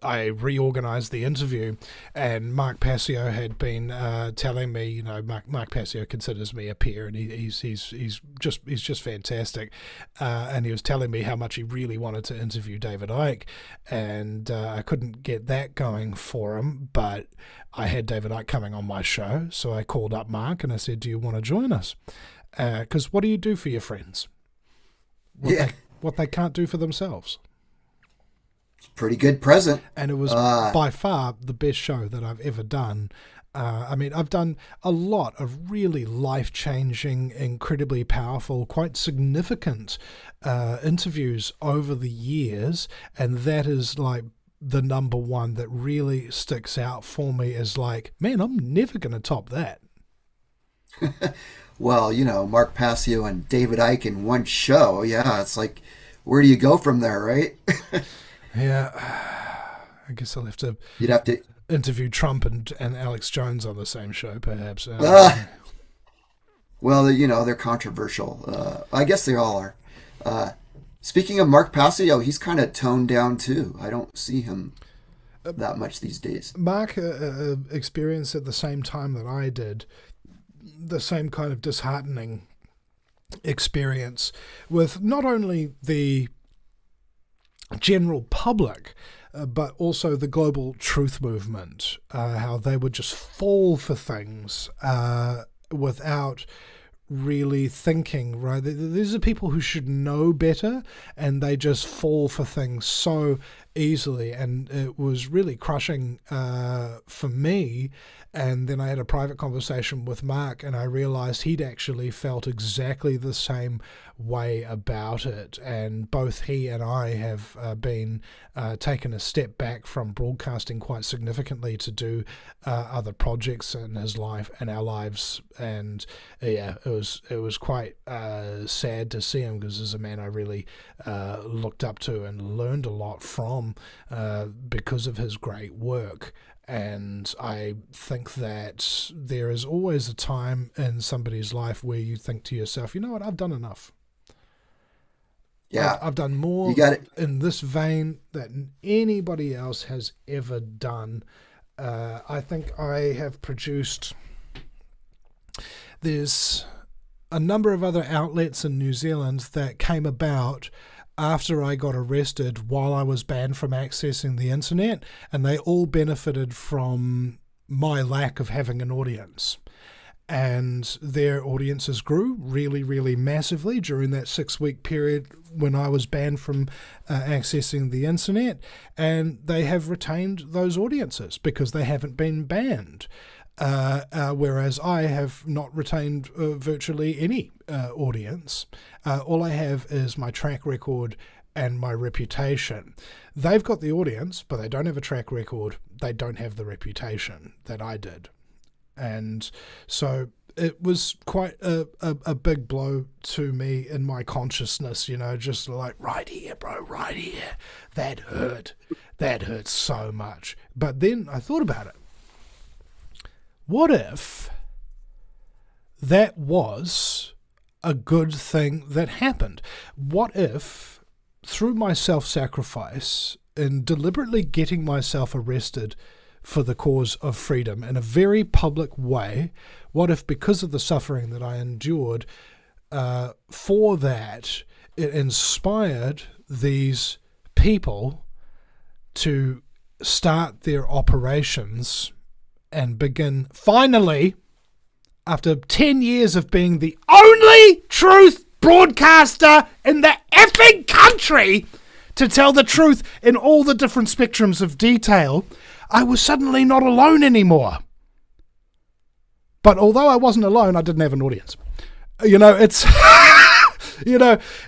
I reorganized the interview, and Mark Passio had been telling me, Mark Passio considers me a peer, and he's just fantastic, and he was telling me how much he really wanted to interview David Icke, and I couldn't get that going for him, but I had David Icke coming on my show, so I called up Mark and I said, do you want to join us? Because what do you do for your friends? What they can't do for themselves. Pretty good present. And it was by far the best show that I've ever done. I've done a lot of really life-changing, incredibly powerful, quite significant interviews over the years, and that is like the number one that really sticks out for me as like, man, I'm never going to top that. Well, Mark Passio and David Icke in one show. Yeah, it's like, where do you go from there, right? Yeah, I guess I'll have to. You'd have to interview Trump and Alex Jones on the same show, perhaps. Well, they're controversial. I guess they all are. Speaking of Mark Passio, he's kind of toned down too. I don't see him that much these days. Mark experienced at the same time that I did the same kind of disheartening experience with not only the general public, but also the global truth movement, how they would just fall for things without really thinking, right? These are people who should know better, and they just fall for things so easily, and it was really crushing for me. And then I had a private conversation with Mark, and I realized he'd actually felt exactly the same way about it. And both he and I have been taken a step back from broadcasting quite significantly to do other projects in his life and our lives. And yeah, it was quite sad to see him, because he's a man I really looked up to and learned a lot from because of his great work. And I think that there is always a time in somebody's life where you think to yourself, you know what, I've done enough. Yeah, I've done more in this vein than anybody else has ever done. I think I have produced... There's a number of other outlets in New Zealand that came about after I got arrested while I was banned from accessing the internet, and they all benefited from my lack of having an audience. And their audiences grew really, really massively during that 6-week period when I was banned from accessing the internet, and they have retained those audiences because they haven't been banned. Whereas I have not retained virtually any audience. All I have is my track record and my reputation. They've got the audience, but they don't have a track record. They don't have the reputation that I did. And so it was quite a big blow to me in my consciousness, just like, right here, bro, right here. That hurt. That hurt so much. But then I thought about it. What if that was a good thing that happened? What if, through my self-sacrifice, in deliberately getting myself arrested for the cause of freedom in a very public way, what if, because of the suffering that I endured, for that, it inspired these people to start their operations and begin, finally, after 10 years of being the only truth broadcaster in the effing country to tell the truth in all the different spectrums of detail, I was suddenly not alone anymore. But although I wasn't alone, I didn't have an audience. It's,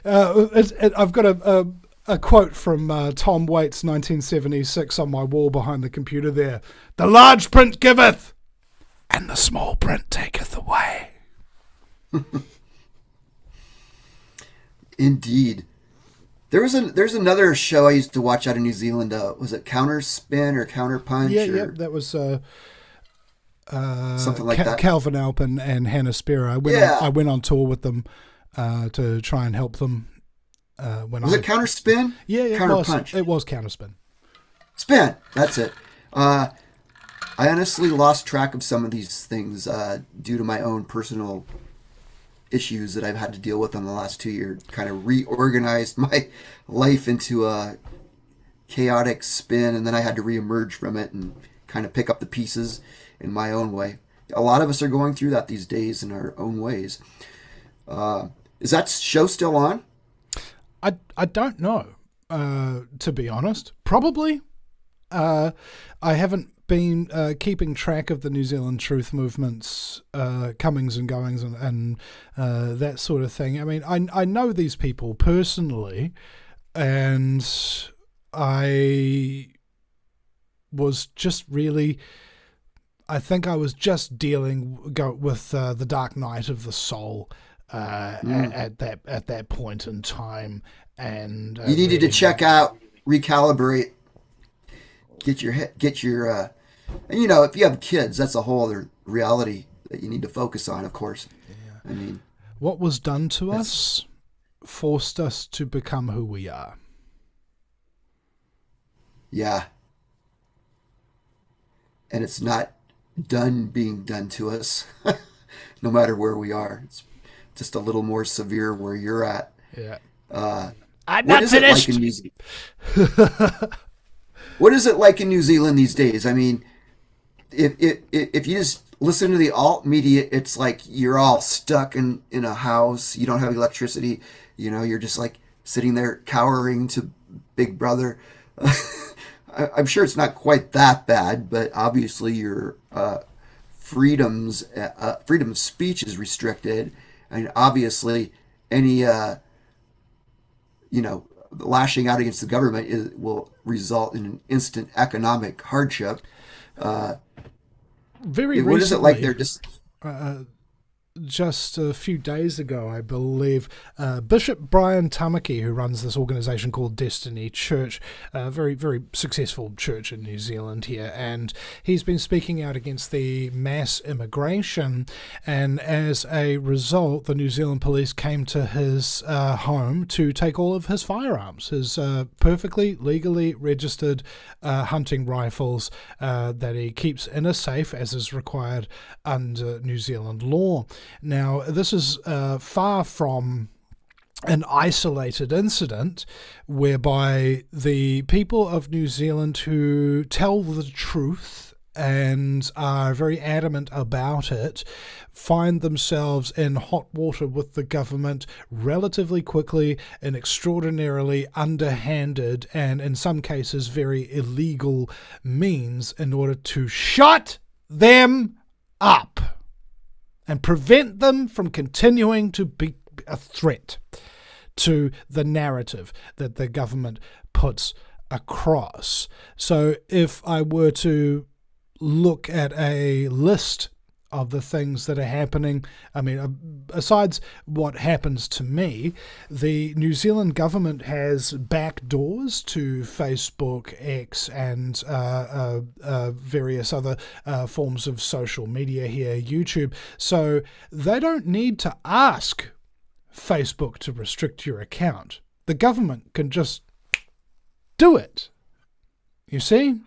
I've got a quote from Tom Waits' 1976 on my wall behind the computer there. The large print giveth, and the small print taketh away. Indeed. There's another show I used to watch out of New Zealand. Was it Counterspin or Counterpunch? Yeah, that was something like that. Calvin Alpin and Hannah Spera. I went on tour with them to try and help them. Was it Counterspin? Yeah, Counterpunch. It was Counterspin. Spin. That's it. I honestly lost track of some of these things due to my own personal issues that I've had to deal with in the last 2 years. Kind of reorganized my life into a chaotic spin, and then I had to reemerge from it and kind of pick up the pieces in my own way. A lot of us are going through that these days in our own ways. Is that show still on? I don't know, to be honest. Probably. I haven't been keeping track of the New Zealand truth movement's comings and goings and that sort of thing. I mean, I know these people personally, and I was just really... I think I was just dealing with the dark night of the soul at that point in time, and you needed to check out, recalibrate, get your and if you have kids, that's a whole other reality that you need to focus on, of course. I mean, what was done to us forced us to become who we are. Yeah. And it's not done being done to us, no matter where we are. It's just a little more severe where you're at. Yeah. I'm not finished. What is it like in New Zealand these days? I mean, if you just listen to the alt media, it's like you're all stuck in a house. You don't have electricity. You know, you're just like sitting there cowering to Big Brother. I'm sure it's not quite that bad, but obviously your freedom of speech is restricted, and obviously any lashing out against the government will result in an instant economic hardship. Very what recently, is it like there? Just a few days ago, I believe, Bishop Brian Tamaki, who runs this organisation called Destiny Church, a very, very successful church in New Zealand here, and he's been speaking out against the mass immigration, and as a result, the New Zealand police came to his home to take all of his firearms, his perfectly legally registered hunting rifles that he keeps in a safe, as is required under New Zealand law. Now, this is far from an isolated incident whereby the people of New Zealand who tell the truth and are very adamant about it find themselves in hot water with the government relatively quickly and extraordinarily underhanded and in some cases very illegal means in order to shut them up and prevent them from continuing to be a threat to the narrative that the government puts across. So if I were to look at a list of the things that are happening, I mean, besides what happens to me, the New Zealand government has back doors to Facebook, X, and various other forms of social media here, YouTube. So they don't need to ask Facebook to restrict your account. The government can just do it. You see?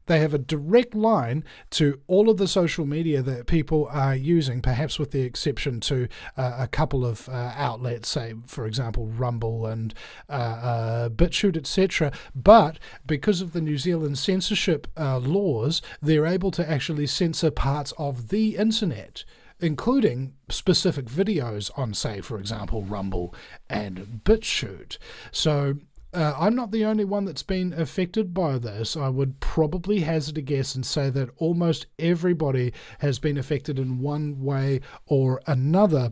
They have a direct line to all of the social media that people are using, perhaps with the exception to a couple of outlets, say, for example, Rumble and BitChute, etc. But because of the New Zealand censorship laws, they're able to actually censor parts of the internet, including specific videos on, say, for example, Rumble and BitChute. So I'm not the only one that's been affected by this. I would probably hazard a guess and say that almost everybody has been affected in one way or another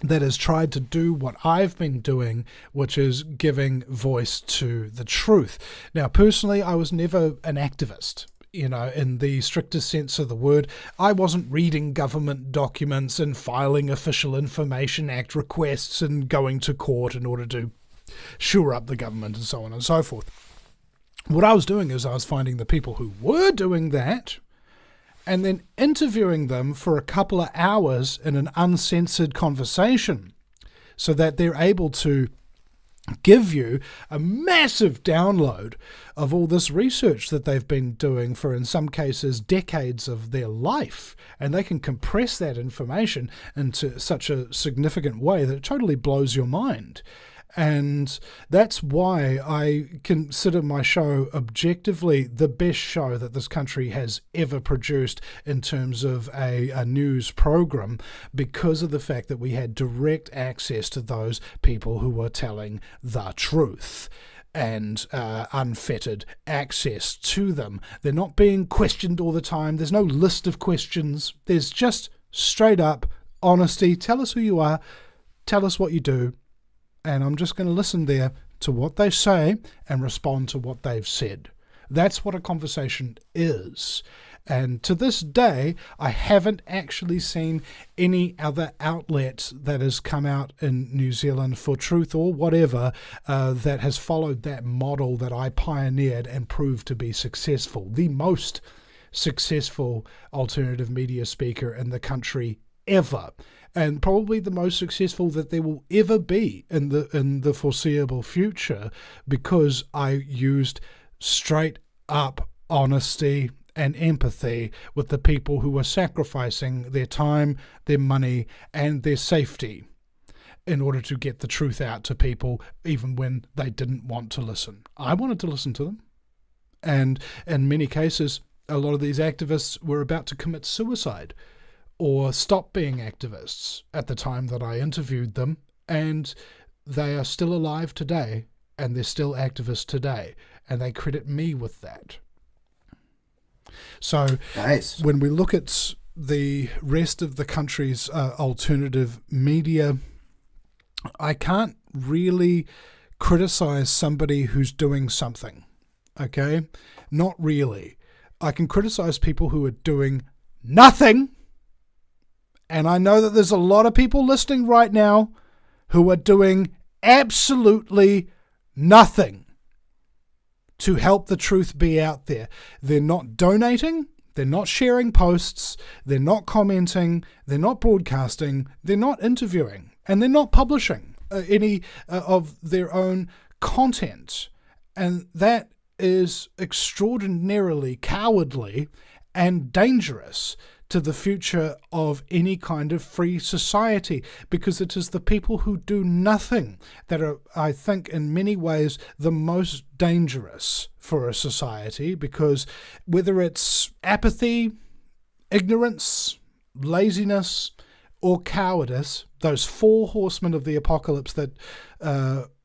that has tried to do what I've been doing, which is giving voice to the truth. Now, personally, I was never an activist. You know, in the strictest sense of the word. I wasn't reading government documents and filing Official Information Act requests and going to court in order to shore up the government and so on and so forth. What I was doing is I was finding the people who were doing that and then interviewing them for a couple of hours in an uncensored conversation so that they're able to give you a massive download of all this research that they've been doing for, in some cases, decades of their life. And they can compress that information into such a significant way that it totally blows your mind. And that's why I consider my show objectively the best show that this country has ever produced in terms of a news program, because of the fact that we had direct access to those people who were telling the truth and unfettered access to them. They're not being questioned all the time. There's no list of questions. There's just straight up honesty. Tell us who you are. Tell us what you do. And I'm just going to listen there to what they say and respond to what they've said. That's what a conversation is. And to this day, I haven't actually seen any other outlet that has come out in New Zealand for truth or whatever that has followed that model that I pioneered and proved to be successful. The most successful alternative media speaker in the country ever. and probably the most successful that there will ever be in the foreseeable future, because I used straight up honesty and empathy with the people who were sacrificing their time, their money, and their safety in order to get the truth out to people, even when they didn't want to listen. I wanted to listen to them. And in many cases, a lot of these activists were about to commit suicide or stop being activists at the time that I interviewed them, and they are still alive today, and they're still activists today, and they credit me with that. So Nice. when we look at the rest of the country's alternative media, I can't really criticize somebody who's doing something, okay? Not really. I can criticize people who are doing nothing, and I know that there's a lot of people listening right now who are doing absolutely nothing to help the truth be out there. They're not donating, they're not sharing posts, they're not commenting, they're not broadcasting, they're not interviewing, and they're not publishing any of their own content. And that is extraordinarily cowardly and dangerous to the future of any kind of free society, because it is the people who do nothing that are, I think, in many ways the most dangerous for a society, because whether it's apathy, ignorance, laziness, or cowardice, those four horsemen of the apocalypse that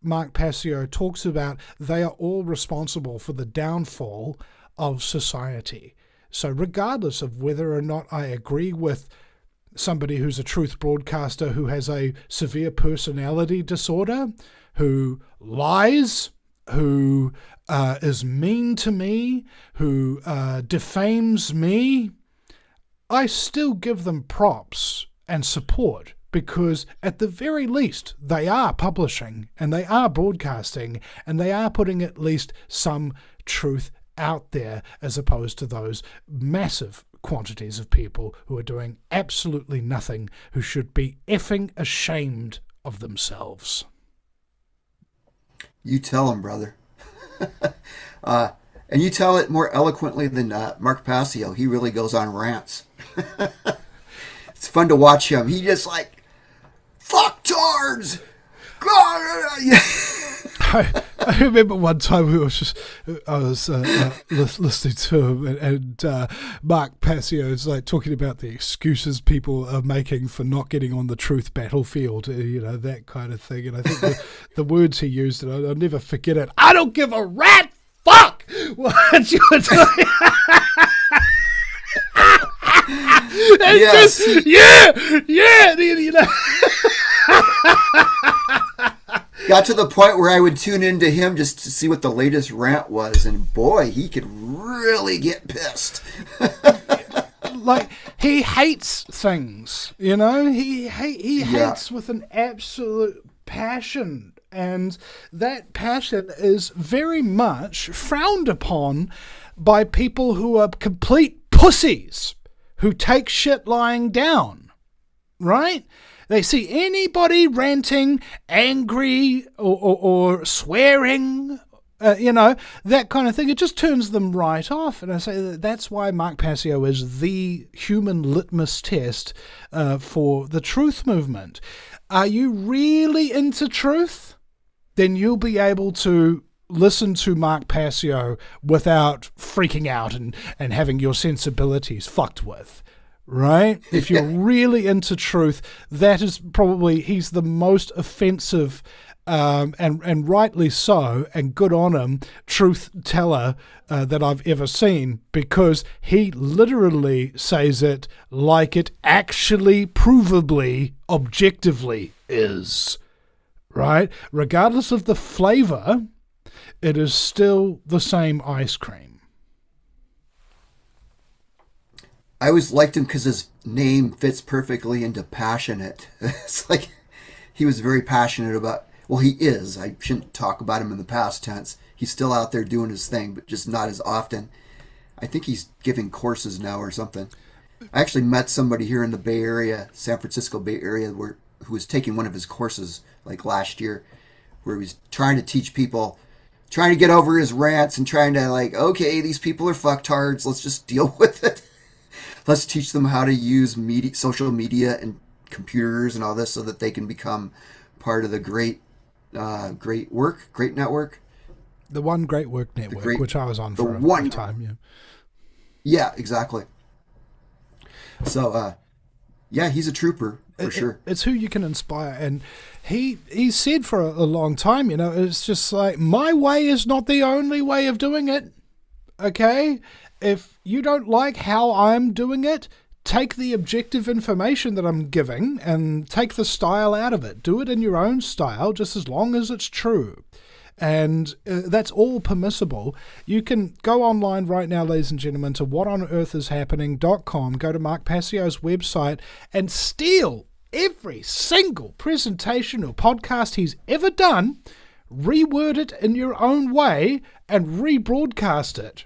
Mark Passio talks about, they are all responsible for the downfall of society. So regardless of whether or not I agree with somebody who's a truth broadcaster who has a severe personality disorder, who lies, who is mean to me, who defames me, I still give them props and support, because at the very least they are publishing and they are broadcasting and they are putting at least some truth out there, as opposed to those massive quantities of people who are doing absolutely nothing, who should be effing ashamed of themselves. You tell him, brother. And you tell it more eloquently than Mark Passio. He really goes on rants. It's fun to watch him. He just like, fucktards! I remember one time I was listening to him, and Mark Passio is like talking about the excuses people are making for not getting on the truth battlefield, that kind of thing. And I think the words he used, and I'll never forget it. I don't give a rat fuck what you were doing. Yes. Just, yeah. Got to the point where I would tune into him just to see what the latest rant was, and boy, he could really get pissed. Like, he hates things, he hates with an absolute passion, and that passion is very much frowned upon by people who are complete pussies, who take shit lying down, right? They see anybody ranting, angry, or swearing, that kind of thing. It just turns them right off. And I say that's why Mark Passio is the human litmus test for the truth movement. Are you really into truth? Then you'll be able to listen to Mark Passio without freaking out and having your sensibilities fucked with. Right? If you're really into truth, that is probably, he's the most offensive, and rightly so, and good on him, truth teller that I've ever seen, because he literally says it like it actually, provably, objectively is. Right? Regardless of the flavor, it is still the same ice cream. I always liked him because his name fits perfectly into passionate. It's like he was very passionate about, well, he is. I shouldn't talk about him in the past tense. He's still out there doing his thing, but just not as often. I think he's giving courses now or something. I actually met somebody here in the Bay Area, San Francisco Bay Area, who was taking one of his courses like last year, where he was trying to teach people, trying to get over his rants and trying to like, okay, these people are fucktards. Let's just deal with it. Let's teach them how to use media, social media and computers and all this so that they can become part of the great network. The One Great Work Network, which I was on for a long time. Yeah. Yeah, exactly. So, yeah, he's a trooper for sure. It's who you can inspire, and he said for a long time, you know, it's just like, my way is not the only way of doing it. Okay, if you don't like how I'm doing it, take the objective information that I'm giving and take the style out of it. Do it in your own style, just as long as it's true. And that's all permissible. You can go online right now, ladies and gentlemen, to whatonearthishappening.com, go to Mark Passio's website, and steal every single presentation or podcast he's ever done, reword it in your own way, and rebroadcast it,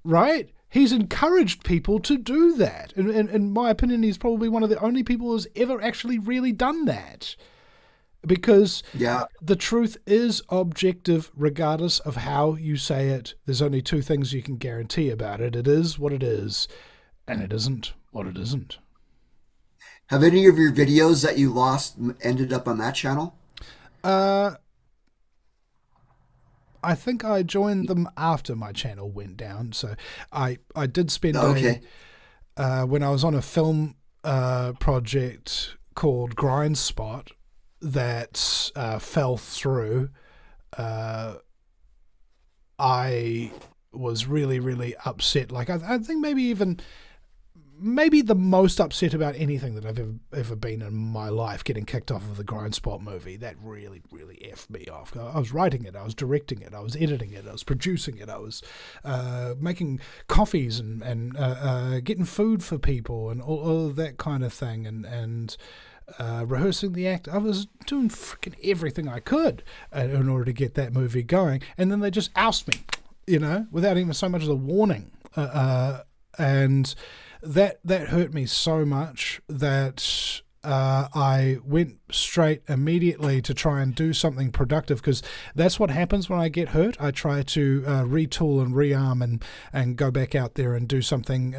right? He's encouraged people to do that. In my opinion, he's probably one of the only people who's ever actually really done that. Because the truth is objective regardless of how you say it. There's only two things you can guarantee about it. It is what it is, and it isn't what it isn't. Have any of your videos that you lost ended up on that channel? I think I joined them after my channel went down. So I did spend when I was on a film project called Grind Spot, that fell through. I was really, really upset. Like I think maybe the most upset about anything that I've ever been in my life, getting kicked off of the Grind Spot movie. That really, really effed me off. I was writing it, I was directing it, I was editing it, I was producing it, I was making coffees and getting food for people and all of that kind of thing, and rehearsing the act. I was doing freaking everything I could in order to get that movie going, and then they just oust me, you know, without even so much as a warning, and that hurt me so much that I went straight immediately to try and do something productive, because that's what happens when I get hurt. I try to retool and rearm and go back out there and do something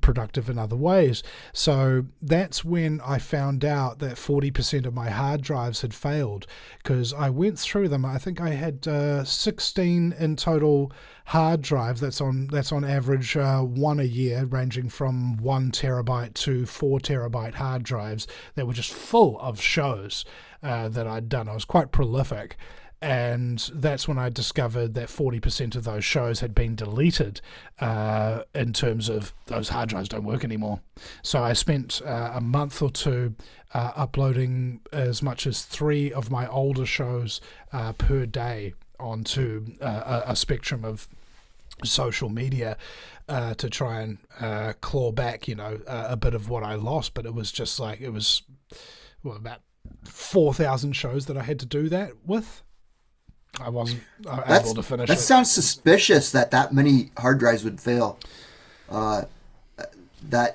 productive in other ways. So that's when I found out that 40% of my hard drives had failed, because I went through them. I think I had 16 in total hard drives. That's on average one a year, ranging from 1 terabyte to 4 terabyte hard drives that were just full of shows that I'd done. I was quite prolific, and that's when I discovered that 40% of those shows had been deleted in terms of those hard drives don't work anymore. So I spent a month or two uploading as much as 3 of my older shows per day onto a spectrum of social media to try and claw back, you know, a bit of what I lost. But it was just like, it was about 4,000 shows that I had to do that with. I wasn't able to finish it. That sounds suspicious that many hard drives would fail. Did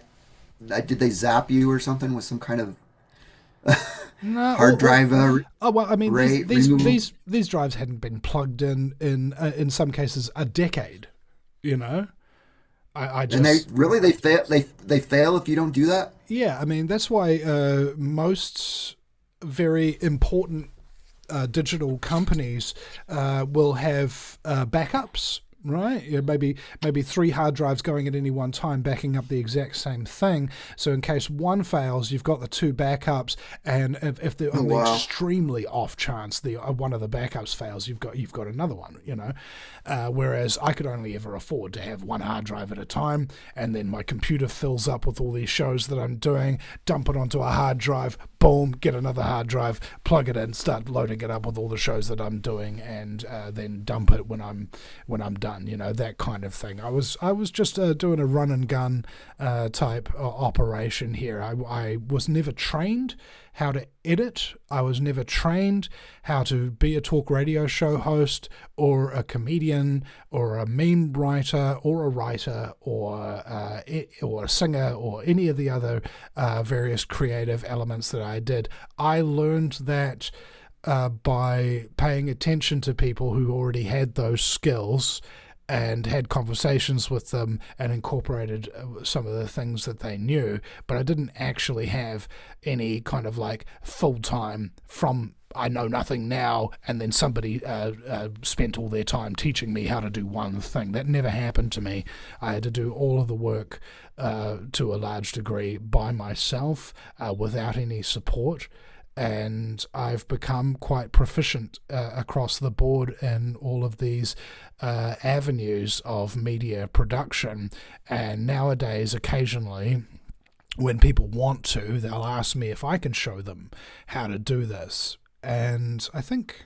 they zap you or something with some kind of hard drive? Well, I mean, these drives hadn't been plugged in some cases a decade. You know, I just, and they fail if you don't do that. Yeah, I mean, that's why most very important digital companies will have backups. Right, yeah, maybe 3 hard drives going at any one time, backing up the exact same thing. So in case one fails, you've got the 2 backups, and if they're on the extremely off chance one of the backups fails, you've got another one. You know, whereas I could only ever afford to have 1 hard drive at a time, and then my computer fills up with all these shows that I'm doing, dump it onto a hard drive, boom, get another hard drive, plug it in, start loading it up with all the shows that I'm doing, and then dump it when I'm done. done, that kind of thing. I was just doing a run and gun type operation here. I was never trained how to edit. I was never trained how to be a talk radio show host or a comedian or a meme writer or a writer or a singer or any of the other various creative elements that I did. I learned that by paying attention to people who already had those skills and had conversations with them and incorporated some of the things that they knew, but I didn't actually have any kind of like full-time from I know nothing now and then somebody spent all their time teaching me how to do one thing. That never happened to me. I had to do all of the work to a large degree by myself without any support. And I've become quite proficient across the board in all of these avenues of media production. And nowadays, occasionally, when people want to, they'll ask me if I can show them how to do this. And I think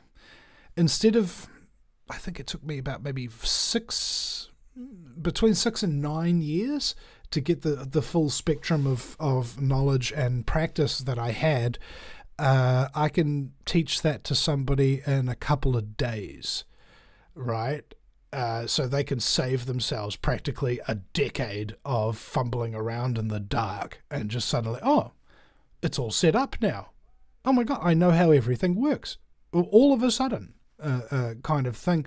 it took me about maybe between 6 and 9 years to get the full spectrum of knowledge and practice that I had. I can teach that to somebody in a couple of days, right? So they can save themselves practically a decade of fumbling around in the dark and just suddenly, oh, it's all set up now. Oh my God, I know how everything works. All of a sudden, kind of thing.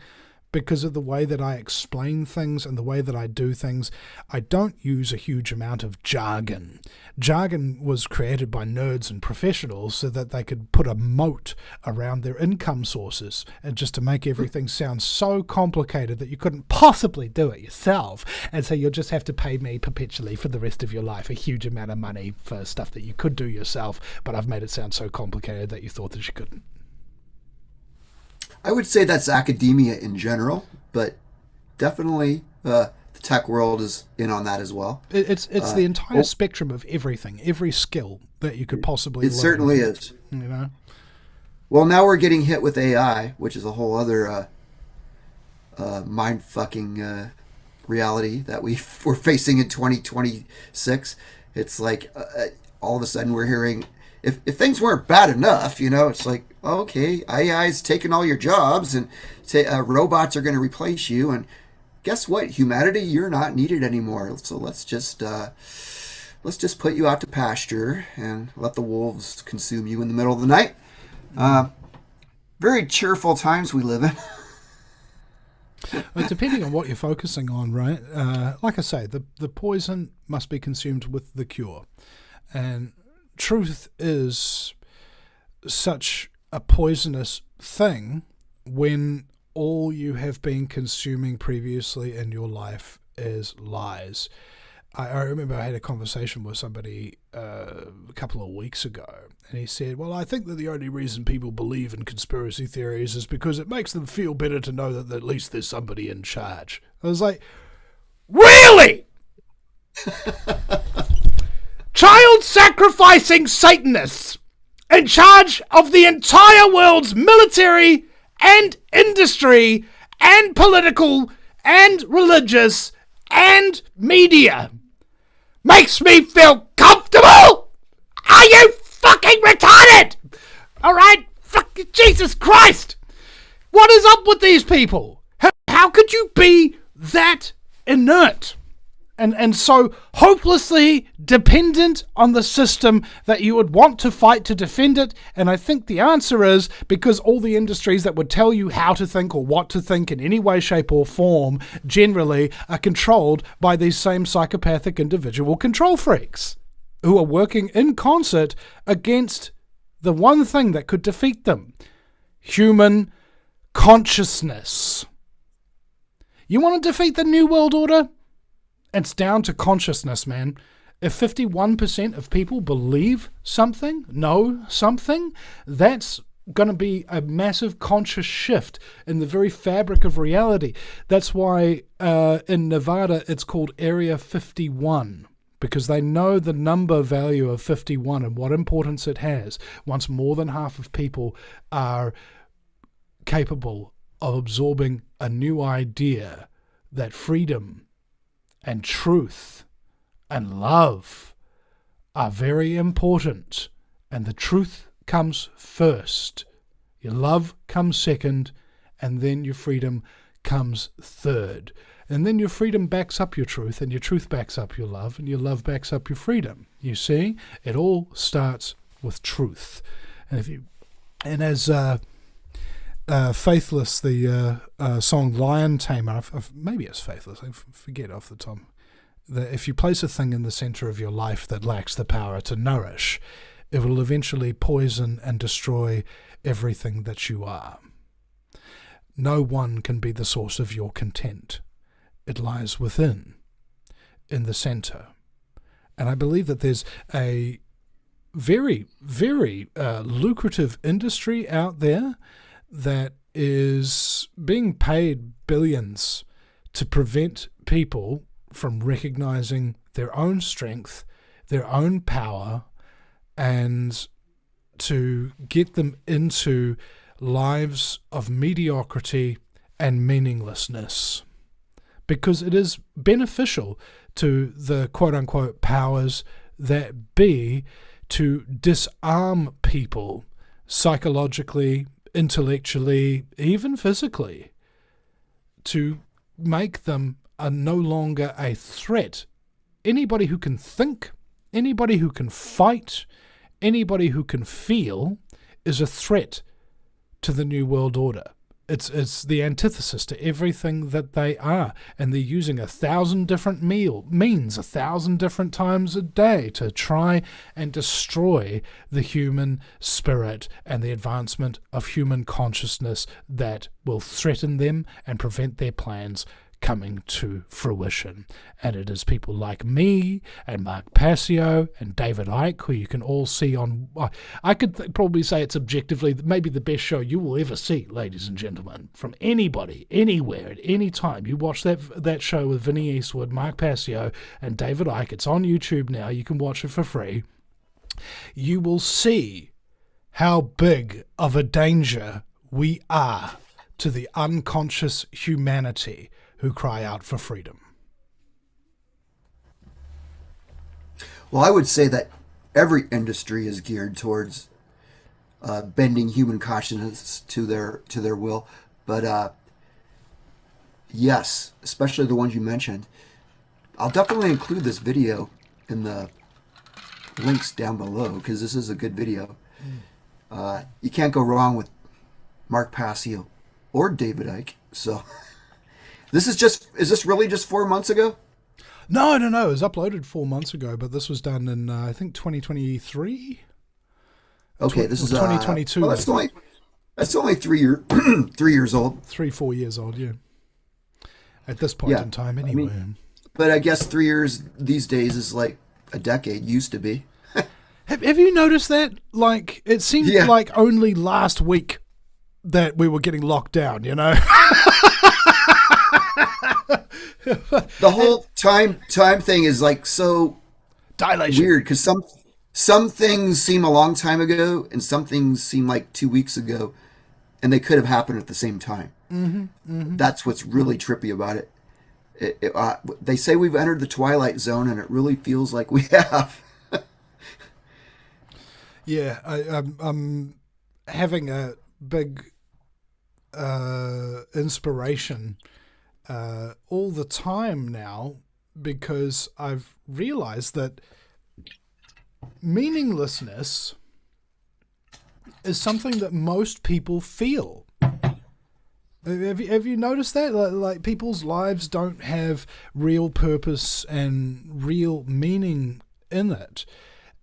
Because of the way that I explain things and the way that I do things, I don't use a huge amount of jargon. Jargon was created by nerds and professionals so that they could put a moat around their income sources and just to make everything sound so complicated that you couldn't possibly do it yourself. And so you'll just have to pay me perpetually for the rest of your life a huge amount of money for stuff that you could do yourself, but I've made it sound so complicated that you thought that you couldn't. I would say that's academia in general, but definitely the tech world is in on that as well. It's the entire spectrum of everything, every skill that you could possibly learn. It certainly is. Well, now we're getting hit with AI, which is a whole other mind-fucking reality that we're facing in 2026. It's like all of a sudden we're hearing, if things weren't bad enough, it's like, okay, AI's taking all your jobs and robots are going to replace you. And guess what? Humanity, you're not needed anymore. So let's just put you out to pasture and let the wolves consume you in the middle of the night. Very cheerful times we live in. Well, depending on what you're focusing on, right? Like I say, the poison must be consumed with the cure. And truth is such a poisonous thing when all you have been consuming previously in your life is lies. I remember I had a conversation with somebody a couple of weeks ago, and he said, well, I think that the only reason people believe in conspiracy theories is because it makes them feel better to know that at least there's somebody in charge. I was like, really? Child-sacrificing Satanists in charge of the entire world's military and industry and political and religious and media makes me feel comfortable? Are you fucking retarded? All right? Fucking Jesus Christ. What is up with these people? How could you be that inert? And so hopelessly dependent on the system that you would want to fight to defend it. And I think the answer is because all the industries that would tell you how to think or what to think in any way, shape or form generally are controlled by these same psychopathic individual control freaks who are working in concert against the one thing that could defeat them: human consciousness. You want to defeat the New World Order? It's down to consciousness, man. If 51% of people believe something, know something, that's going to be a massive conscious shift in the very fabric of reality. That's why in Nevada it's called Area 51, because they know the number value of 51 and what importance it has once more than half of people are capable of absorbing a new idea that freedom and truth and love are very important, and the truth comes first. Your love comes second, and then your freedom comes third. And then your freedom backs up your truth, and your truth backs up your love, and your love backs up your freedom. You see, it all starts with truth. And as Faithless, the song Lion Tamer, maybe it's Faithless, I forget off the top, that if you place a thing in the center of your life that lacks the power to nourish, it will eventually poison and destroy everything that you are. No one can be the source of your content. It lies within, in the center. And I believe that there's a very, very lucrative industry out there that is being paid billions to prevent people from recognizing their own strength, their own power, and to get them into lives of mediocrity and meaninglessness. Because it is beneficial to the quote-unquote powers that be to disarm people psychologically, intellectually, even physically, to make them no longer a threat. Anybody who can think, anybody who can fight, anybody who can feel is a threat to the New World Order. It's the antithesis to everything that they are, and they're using 1,000 different means 1,000 different times a day to try and destroy the human spirit and the advancement of human consciousness that will threaten them and prevent their plans coming to fruition. And it is people like me and Mark Passio and David Icke, who you can all see on, I could probably say it's objectively maybe the best show you will ever see, ladies and gentlemen, from anybody, anywhere, at any time. You watch that show with Vinny Eastwood, Mark Passio and David Icke. It's on YouTube now. You can watch it for free. You will see how big of a danger we are to the unconscious humanity who cry out for freedom. Well, I would say that every industry is geared towards bending human consciousness to their will. But yes, especially the ones you mentioned. I'll definitely include this video in the links down below because this is a good video. You can't go wrong with Mark Passio or David Icke. So is this really just 4 months ago? No. It was uploaded 4 months ago, but this was done in, I think, 2023? Okay, this is 2022. Well, that's only 3 years old. 4 years old, yeah. At this point in time, anyway. But I guess 3 years these days is like a decade used to be. Have you noticed that? Like, it seemed like only last week that we were getting locked down, you know? The whole time thing is like so dilation weird because some things seem a long time ago and some things seem like 2 weeks ago, and they could have happened at the same time. That's what's really trippy about it. They say we've entered the twilight zone, and it really feels like we have. Yeah, I'm having a big inspiration all the time now, because I've realized that meaninglessness is something that most people feel. Have you noticed that? Like people's lives don't have real purpose and real meaning in it.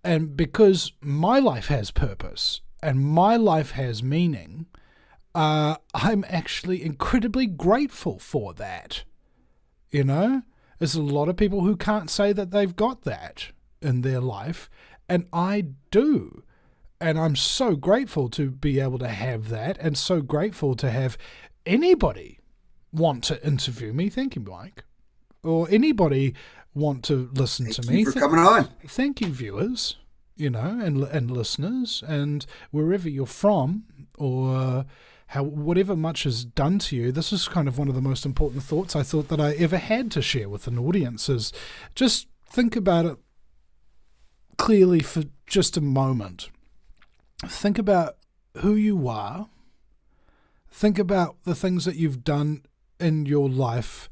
And because my life has purpose and my life has meaning, I'm actually incredibly grateful for that. You know, there's a lot of people who can't say that they've got that in their life, and I do. And I'm so grateful to be able to have that, and so grateful to have anybody want to interview me. Thank you, Mike. Or anybody want to listen to me. Thank you for coming on. Thank you, viewers, you know, and listeners, and wherever you're from, or how whatever much is done to you, this is kind of one of the most important thoughts I thought that I ever had to share with an audience, is just think about it clearly for just a moment. Think about who you are. Think about the things that you've done in your life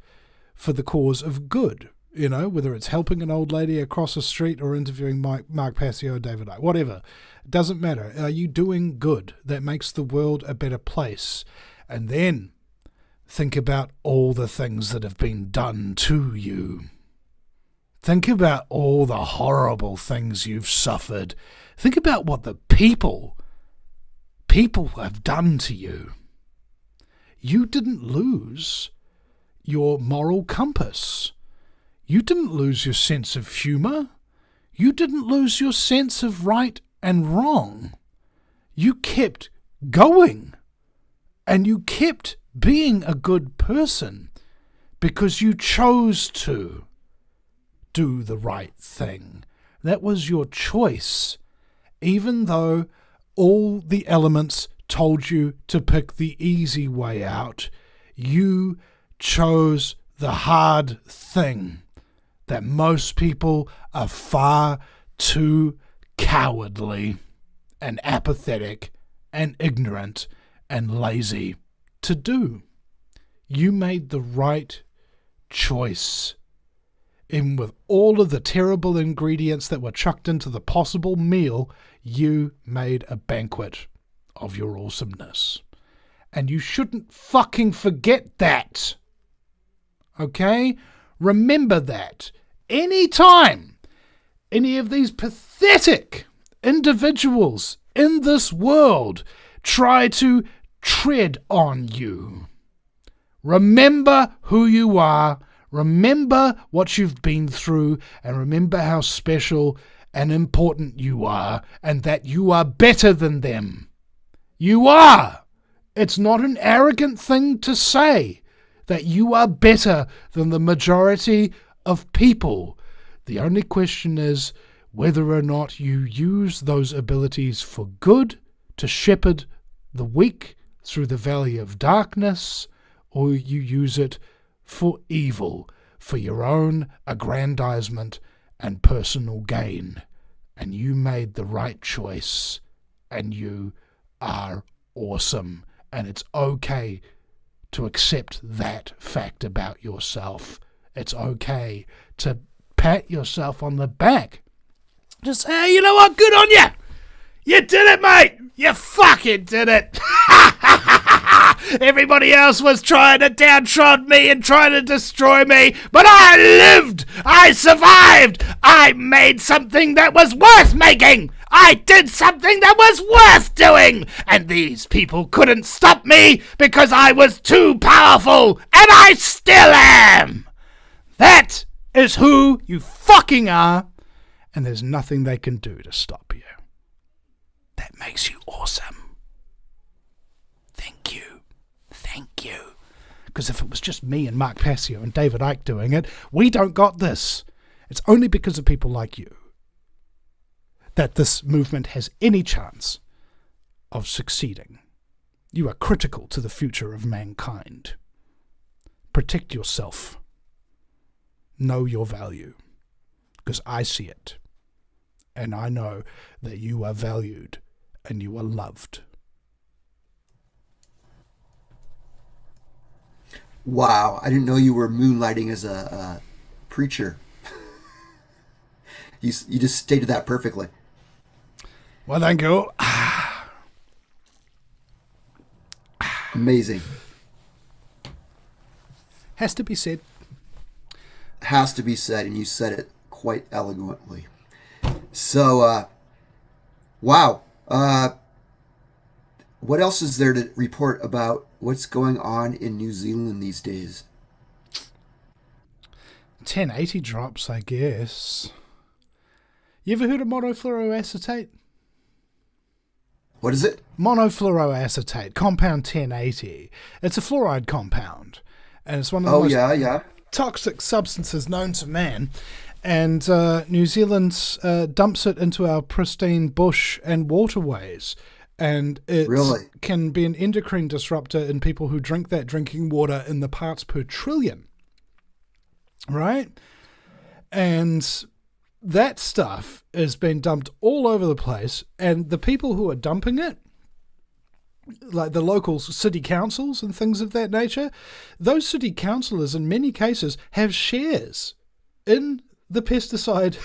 for the cause of good. You know, whether it's helping an old lady across the street or interviewing Mark Passio or David Icke, whatever. It doesn't matter. Are you doing good that makes the world a better place? And then think about all the things that have been done to you. Think about all the horrible things you've suffered. Think about what the people have done to you. You didn't lose your moral compass. You didn't lose your sense of humour. You didn't lose your sense of right and wrong. You kept going. And you kept being a good person because you chose to do the right thing. That was your choice, even though all the elements told you to pick the easy way out. You chose the hard thing that most people are far too cowardly and apathetic and ignorant and lazy to do. You made the right choice. Even with all of the terrible ingredients that were chucked into the possible meal, you made a banquet of your awesomeness. And you shouldn't fucking forget that. Okay? Remember that. Anytime any of these pathetic individuals in this world try to tread on you, remember who you are. Remember what you've been through, and remember how special and important you are, and that you are better than them. You are. It's not an arrogant thing to say that you are better than the majority of people. The only question is whether or not you use those abilities for good to shepherd the weak through the valley of darkness, or you use it for evil, for your own aggrandizement and personal gain. And you made the right choice, and you are awesome. And it's okay to accept that fact about yourself. It's okay to pat yourself on the back. Just say, hey, you know what? Good on you. You did it, mate. You fucking did it. Everybody else was trying to downtrod me and trying to destroy me, but I lived. I survived. I made something that was worth making. I did something that was worth doing. And these people couldn't stop me because I was too powerful, and I still am. That is who you fucking are, and there's nothing they can do to stop you. That makes you awesome. Thank you. Thank you. Because if it was just me and Mark Passio and David Icke doing it, we don't got this. It's only because of people like you that this movement has any chance of succeeding. You are critical to the future of mankind. Protect yourself. Know your value. Because I see it. And I know that you are valued and you are loved. Wow, I didn't know you were moonlighting as a preacher. You just stated that perfectly. Well, thank you. Amazing. Has to be said. Has to be said, and you said it quite eloquently. So, wow. What else is there to report about what's going on in New Zealand these days? 1080 drops, I guess. You ever heard of monofluoroacetate? What is it? Monofluoroacetate, compound 1080. It's a fluoride compound, and it's one of the most toxic substances known to man. And New Zealand dumps it into our pristine bush and waterways. And it Really? can be an endocrine disruptor in people who drink that drinking water in the parts per trillion. Right? And that stuff has been dumped all over the place. And the people who are dumping it, like the local city councils and things of that nature, those city councillors in many cases have shares in the pesticide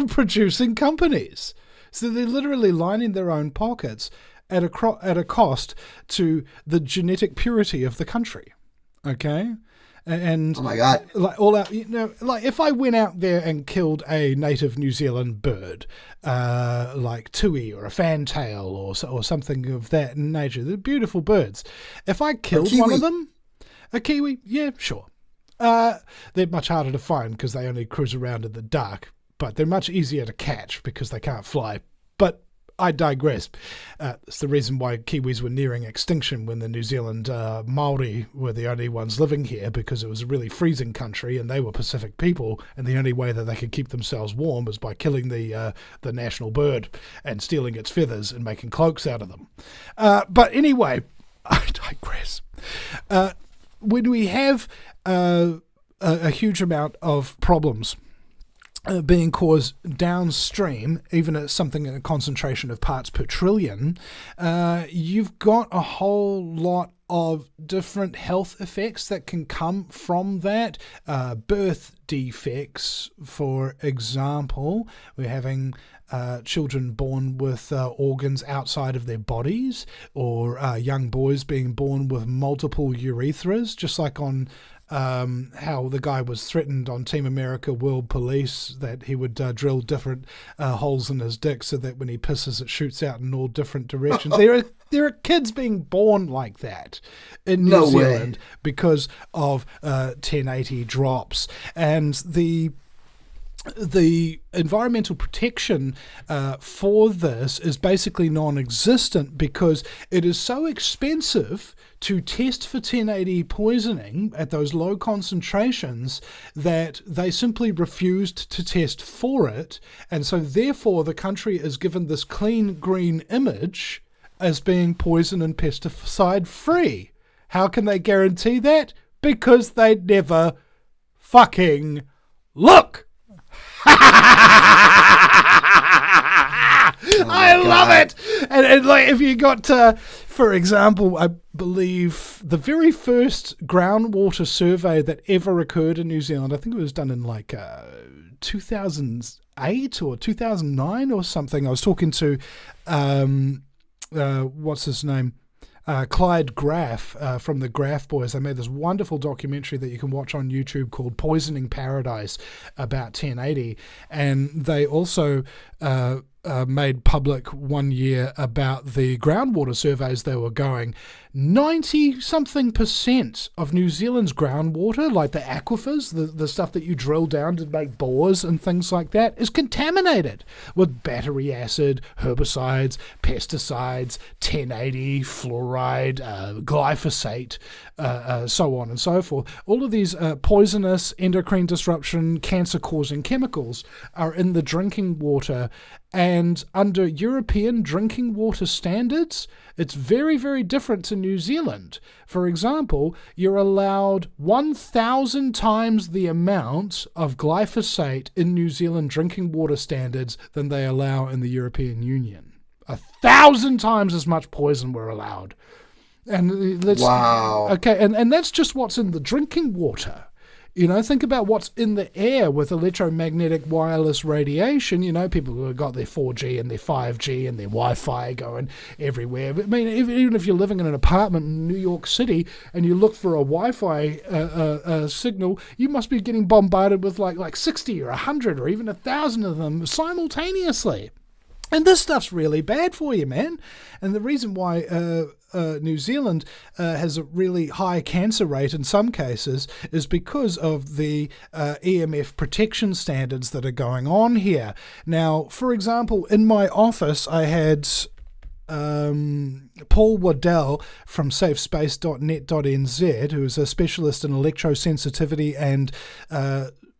producing companies. So they're literally lining their own pockets at a cost to the genetic purity of the country. Okay? And Oh my God. like all out, like if I went out there and killed a native New Zealand bird, like tui or a fantail or something of that nature, they're beautiful birds. If I killed one of them, a kiwi, yeah, sure. They're much harder to find because they only cruise around in the dark, but they're much easier to catch because they can't fly. But I digress. It's the reason why Kiwis were nearing extinction when the New Zealand Māori were the only ones living here, because it was a really freezing country and they were Pacific people, and the only way that they could keep themselves warm was by killing the national bird and stealing its feathers and making cloaks out of them. But anyway, I digress. When we have a huge amount of problems being caused downstream, even at something in a concentration of parts per trillion, you've got a whole lot of different health effects that can come from that. Birth defects, for example. We're having children born with organs outside of their bodies, or young boys being born with multiple urethras, just like on how the guy was threatened on Team America World Police that he would drill different holes in his dick so that when he pisses it shoots out in all different directions. There are kids being born like that in New Zealand because of 1080 drops. And the environmental protection for this is basically non-existent because it is so expensive to test for 1080 poisoning at those low concentrations that they simply refused to test for it. And so therefore the country is given this clean green image as being poison and pesticide free. How can they guarantee that? Because they never fucking look. I love it. And like, if you got for example, I believe the very first groundwater survey that ever occurred in New Zealand, I think it was done in like 2008 or 2009 or something. I was talking to what's his name? Clyde Graff from the Graff Boys. They made this wonderful documentary that you can watch on YouTube called Poisoning Paradise about 1080. And they also made public one year about the groundwater surveys they were going. 90-something% of New Zealand's groundwater, like the aquifers, the stuff that you drill down to make bores and things like that, is contaminated with battery acid, herbicides, pesticides, 1080, fluoride, glyphosate, so on and so forth. All of these poisonous, endocrine disruption, cancer-causing chemicals are in the drinking water. And under European drinking water standards, it's very, very different to New Zealand. For example, you're allowed 1,000 times the amount of glyphosate in New Zealand drinking water standards than they allow in the European Union. 1,000 times as much poison we're allowed. And wow. Okay, and that's just what's in the drinking water. You know, think about what's in the air with electromagnetic wireless radiation. You know, people who have got their 4G and their 5G and their Wi-Fi going everywhere. But I mean, even if you're living in an apartment in New York City and you look for a Wi-Fi signal, you must be getting bombarded with like 60 or 100 or even 1,000 of them simultaneously. And this stuff's really bad for you, man. And the reason why New Zealand has a really high cancer rate in some cases is because of the EMF protection standards that are going on here. Now, for example, in my office, I had Paul Waddell from safespace.net.nz, who is a specialist in electrosensitivity and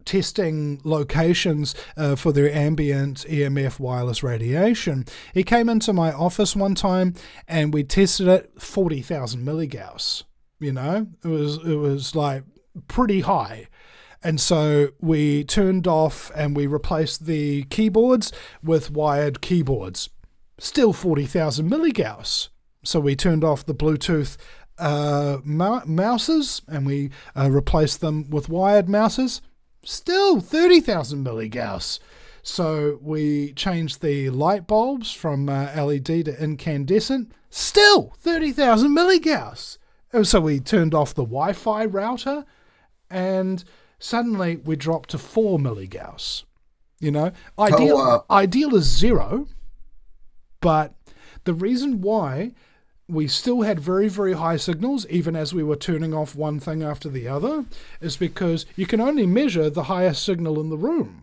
testing locations for their ambient EMF wireless radiation. He came into my office one time and we tested it 40,000 milligauss. You know, it was like pretty high. And so we turned off and we replaced the keyboards with wired keyboards. Still 40,000 milligauss. So we turned off the Bluetooth mouses and we replaced them with wired mouses. Still 30,000 milligauss. So we changed the light bulbs from LED to incandescent. Still 30,000 milligauss. So we turned off the Wi-Fi router and suddenly we dropped to 4 milligauss. You know, ideal is 0, but the reason why we still had very, very high signals, even as we were turning off one thing after the other, is because you can only measure the highest signal in the room.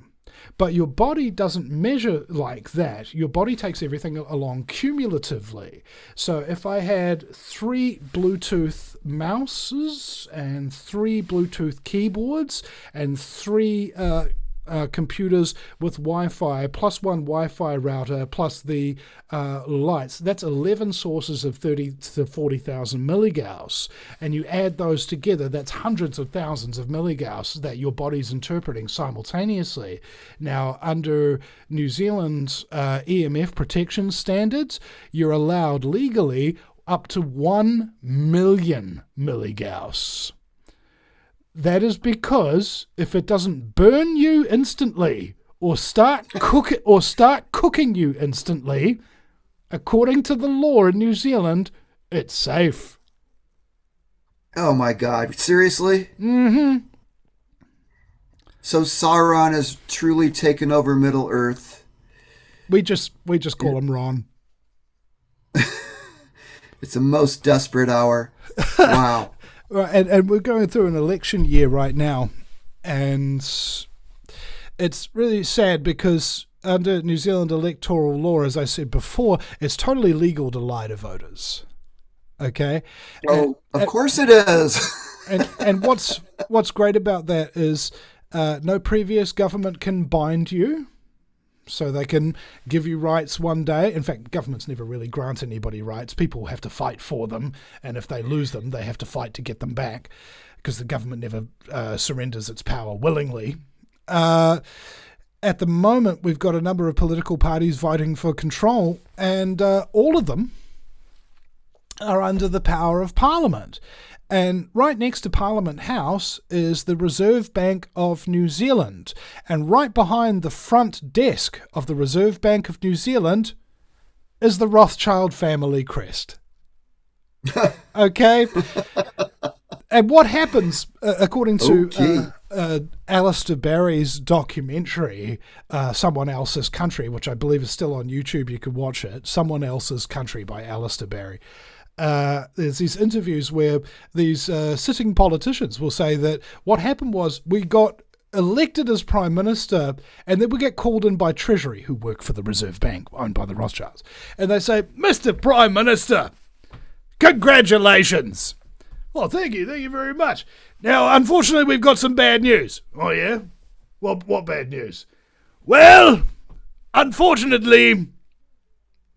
But your body doesn't measure like that. Your body takes everything along cumulatively. So if I had 3 Bluetooth mouses and 3 Bluetooth keyboards and 3 computers with Wi-Fi plus 1 Wi-Fi router plus the lights, that's 11 sources of 30 to 40,000 milligauss, and you add those together, that's hundreds of thousands of milligauss that your body's interpreting simultaneously. Now, under New Zealand's EMF protection standards, you're allowed legally up to 1 million milligauss. That is because if it doesn't burn you instantly or start cooking you instantly, according to the law in New Zealand, it's safe. Oh my God! Seriously? Mm-hmm. So Sauron has truly taken over Middle Earth. We just call him Ron. It's a most desperate hour. Wow. Right, and we're going through an election year right now, and it's really sad because under New Zealand electoral law, as I said before, it's totally legal to lie to voters. Okay? Oh, of course it is. and what's great about that is no previous government can bind you. So they can give you rights one day. In fact, governments never really grant anybody rights. People have to fight for them. And if they lose them, they have to fight to get them back because the government never surrenders its power willingly. At the moment, we've got a number of political parties fighting for control, and all of them are under the power of Parliament. And right next to Parliament House is the Reserve Bank of New Zealand. And right behind the front desk of the Reserve Bank of New Zealand is the Rothschild family crest. Okay? And what happens, according to Alistair Barry's documentary, Someone Else's Country, which I believe is still on YouTube, you can watch it, Someone Else's Country by Alistair Barry. There's these interviews where these sitting politicians will say that what happened was we got elected as Prime Minister and then we get called in by Treasury, who work for the Reserve Bank owned by the Rothschilds. And they say, Mr. Prime Minister, congratulations. Well, thank you very much. Now, unfortunately, we've got some bad news. Oh, yeah? What bad news? Well, unfortunately,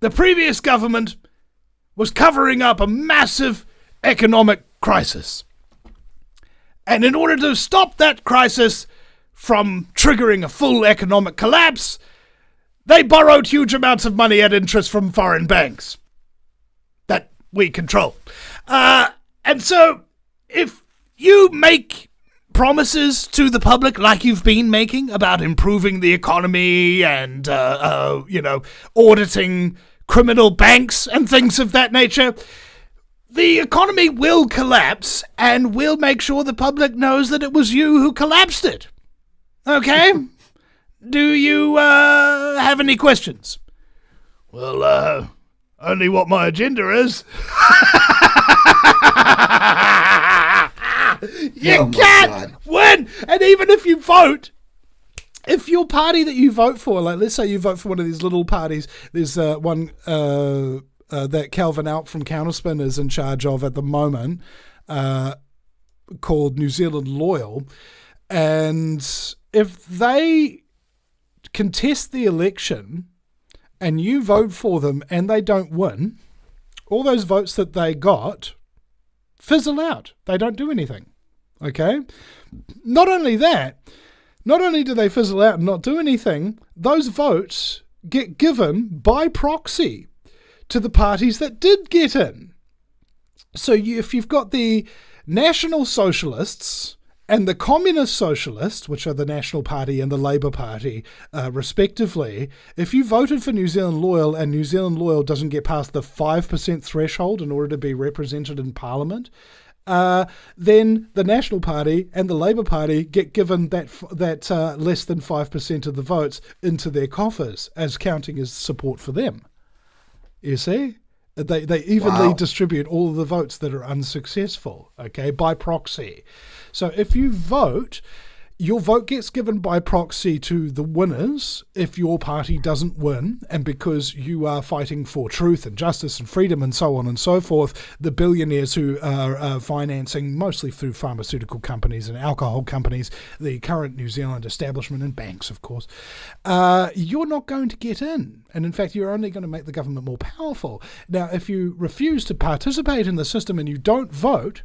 the previous government was covering up a massive economic crisis. And in order to stop that crisis from triggering a full economic collapse, they borrowed huge amounts of money at interest from foreign banks that we control. And so, if you make promises to the public like you've been making about improving the economy and, auditing criminal banks and things of that nature, the economy will collapse and we'll make sure the public knows that it was you who collapsed it. Okay? Do you have any questions? Well, only what my agenda is. You can't win! And even if you vote, if your party that you vote for, like let's say you vote for one of these little parties, there's one that Calvin Out from Counterspin is in charge of at the moment, called New Zealand Loyal, And if they contest the election and you vote for them and they don't win, all those votes that they got fizzle out. They don't do anything. Okay? Not only that, not only do they fizzle out and not do anything, those votes get given by proxy to the parties that did get in. So if you've got the National Socialists and the Communist Socialists, which are the National Party and the Labour Party, respectively, if you voted for New Zealand Loyal and New Zealand Loyal doesn't get past the 5% threshold in order to be represented in Parliament, then the National Party and the Labour Party get given that less than 5% of the votes into their coffers as counting as support for them. You see? They evenly distribute all of the votes that are unsuccessful, okay, by proxy. So if you vote, your vote gets given by proxy to the winners if your party doesn't win, and because you are fighting for truth and justice and freedom and so on and so forth, the billionaires who are financing, mostly through pharmaceutical companies and alcohol companies, the current New Zealand establishment and banks, of course, you're not going to get in. And in fact, you're only going to make the government more powerful. Now, if you refuse to participate in the system and you don't vote,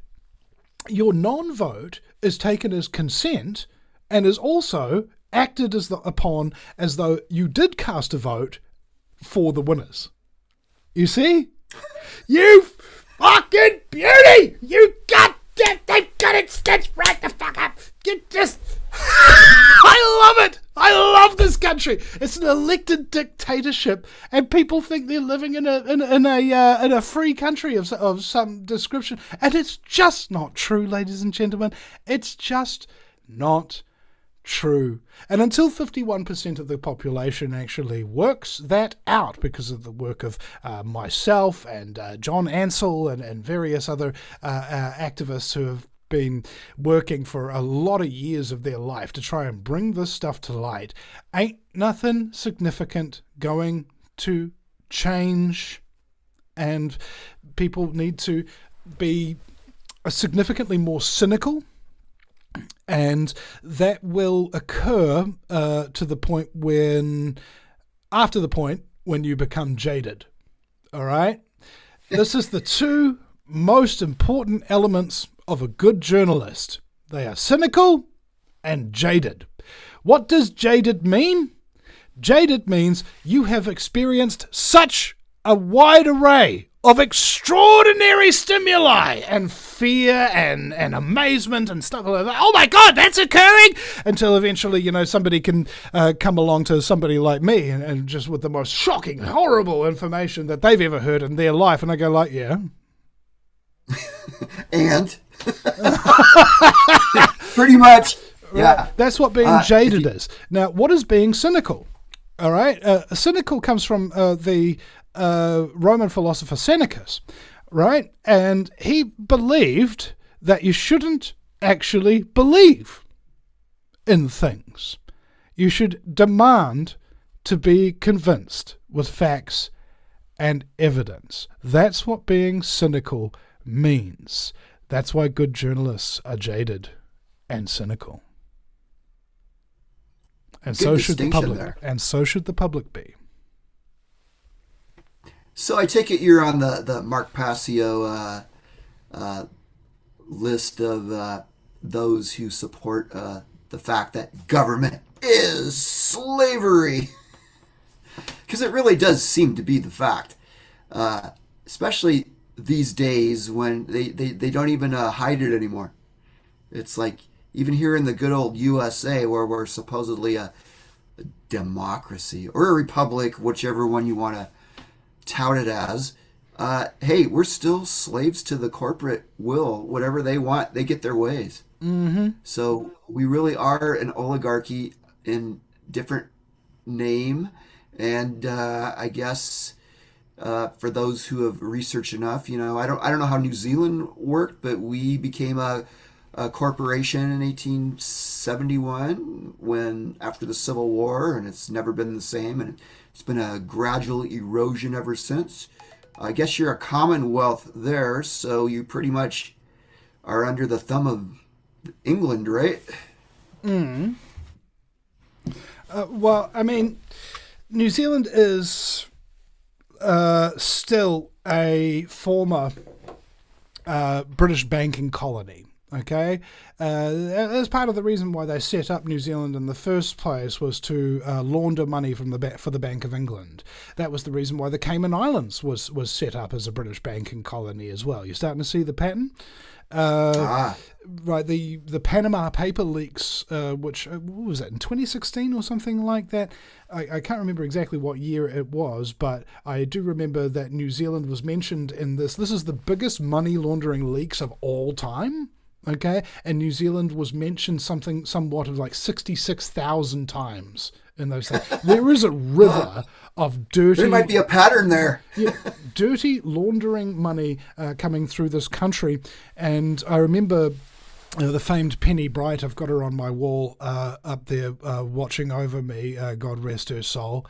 your non-vote is taken as consent and is also acted upon as though you did cast a vote for the winners. You see? You fucking beauty! You goddamn, they've got it stitched right the fuck up! You just... I love it! I love this country! It's an elected dictatorship, and people think they're living in a free country of some description, and it's just not true, ladies and gentlemen. It's just not true. And until 51% of the population actually works that out, because of the work of myself and John Ansell and various other activists who have been working for a lot of years of their life to try and bring this stuff to light, ain't nothing significant going to change. And people need to be significantly more cynical. And that will occur after the point when you become jaded. All right? This is the two most important elements of a good journalist. They are cynical and jaded. What does jaded mean? Jaded means you have experienced such a wide array of extraordinary stimuli and fear and amazement and stuff like that. Oh my God, that's occurring! Until eventually, somebody can come along to somebody like me and just with the most shocking, horrible information that they've ever heard in their life. And I go like, yeah. And? Pretty much. Yeah. That's what being jaded is. Now, what is being cynical? All right? Cynical comes from the Roman philosopher Seneca, right? And he believed that you shouldn't actually believe in things. You should demand to be convinced with facts and evidence. That's what being cynical means. That's why good journalists are jaded and cynical. And good so should the public. There. And so should the public be. So I take it you're on the Mark Passio list of those who support the fact that government is slavery. Because it really does seem to be the fact. Especially these days when they don't even hide it anymore. It's like, even here in the good old USA, where we're supposedly a democracy or a republic, whichever one you want to tout it as, hey, we're still slaves to the corporate will. Whatever they want, they get their ways. Mm-hmm. So we really are an oligarchy in different name. And I guess for those who have researched enough, I don't know how New Zealand worked, but we became a corporation in 1871 after the Civil War, and it's never been the same, and it's been a gradual erosion ever since. I guess you're a commonwealth there, so you pretty much are under the thumb of England, right? Well, I mean, New Zealand is still a former British banking colony. Okay, as part of the reason why they set up New Zealand in the first place was to launder money from for the Bank of England. That was the reason why the Cayman Islands was set up as a British banking colony as well. You're starting to see the pattern. Right, the Panama paper leaks, which what was that, in 2016 or something like that? I can't remember exactly what year it was, but I do remember that New Zealand was mentioned in this. This is the biggest money laundering leaks of all time. Okay, and New Zealand was mentioned somewhat of like 66,000 times in those things. There is a river of dirty... There might be a pattern there. Dirty laundering money coming through this country. And I remember the famed Penny Bright, I've got her on my wall up there watching over me, God rest her soul.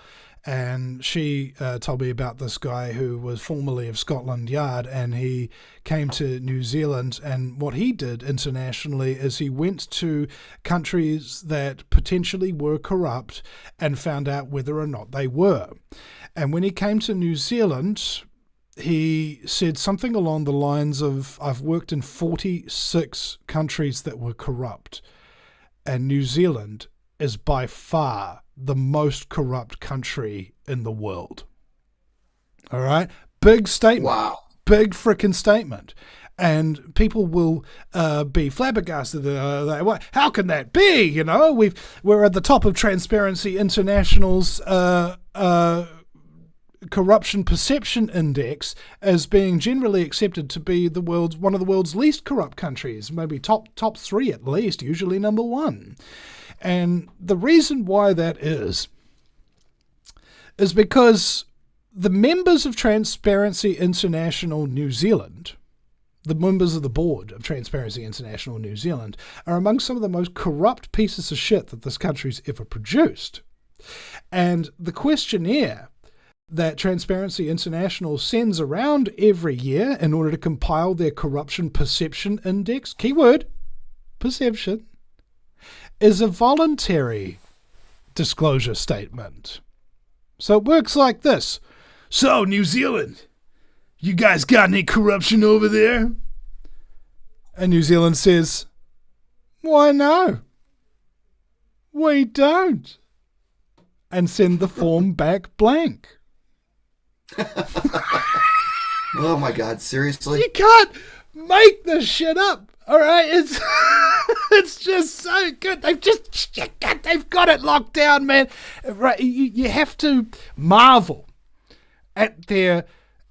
And she told me about this guy who was formerly of Scotland Yard, and he came to New Zealand, and what he did internationally is he went to countries that potentially were corrupt and found out whether or not they were. And when he came to New Zealand, he said something along the lines of, I've worked in 46 countries that were corrupt, and New Zealand is by far the most corrupt country in the world. All right? Big statement. Wow. Big frickin' statement. And people will be flabbergasted. How can that be? You know, we're at the top of Transparency International's corruption perception index as being generally accepted to be one of the world's least corrupt countries, maybe top three at least, usually number one. And the reason why that is because the members of Transparency International New Zealand, the members of the board of Transparency International New Zealand, are among some of the most corrupt pieces of shit that this country's ever produced. And the questionnaire that Transparency International sends around every year in order to compile their corruption perception index, keyword, perception, is a voluntary disclosure statement. So it works like this. So, New Zealand, you guys got any corruption over there? And New Zealand says, why no? We don't. And send the form back blank. Oh my God, seriously? You can't make this shit up. All right, it's just so good. They've got it locked down, man. Right, you have to marvel at their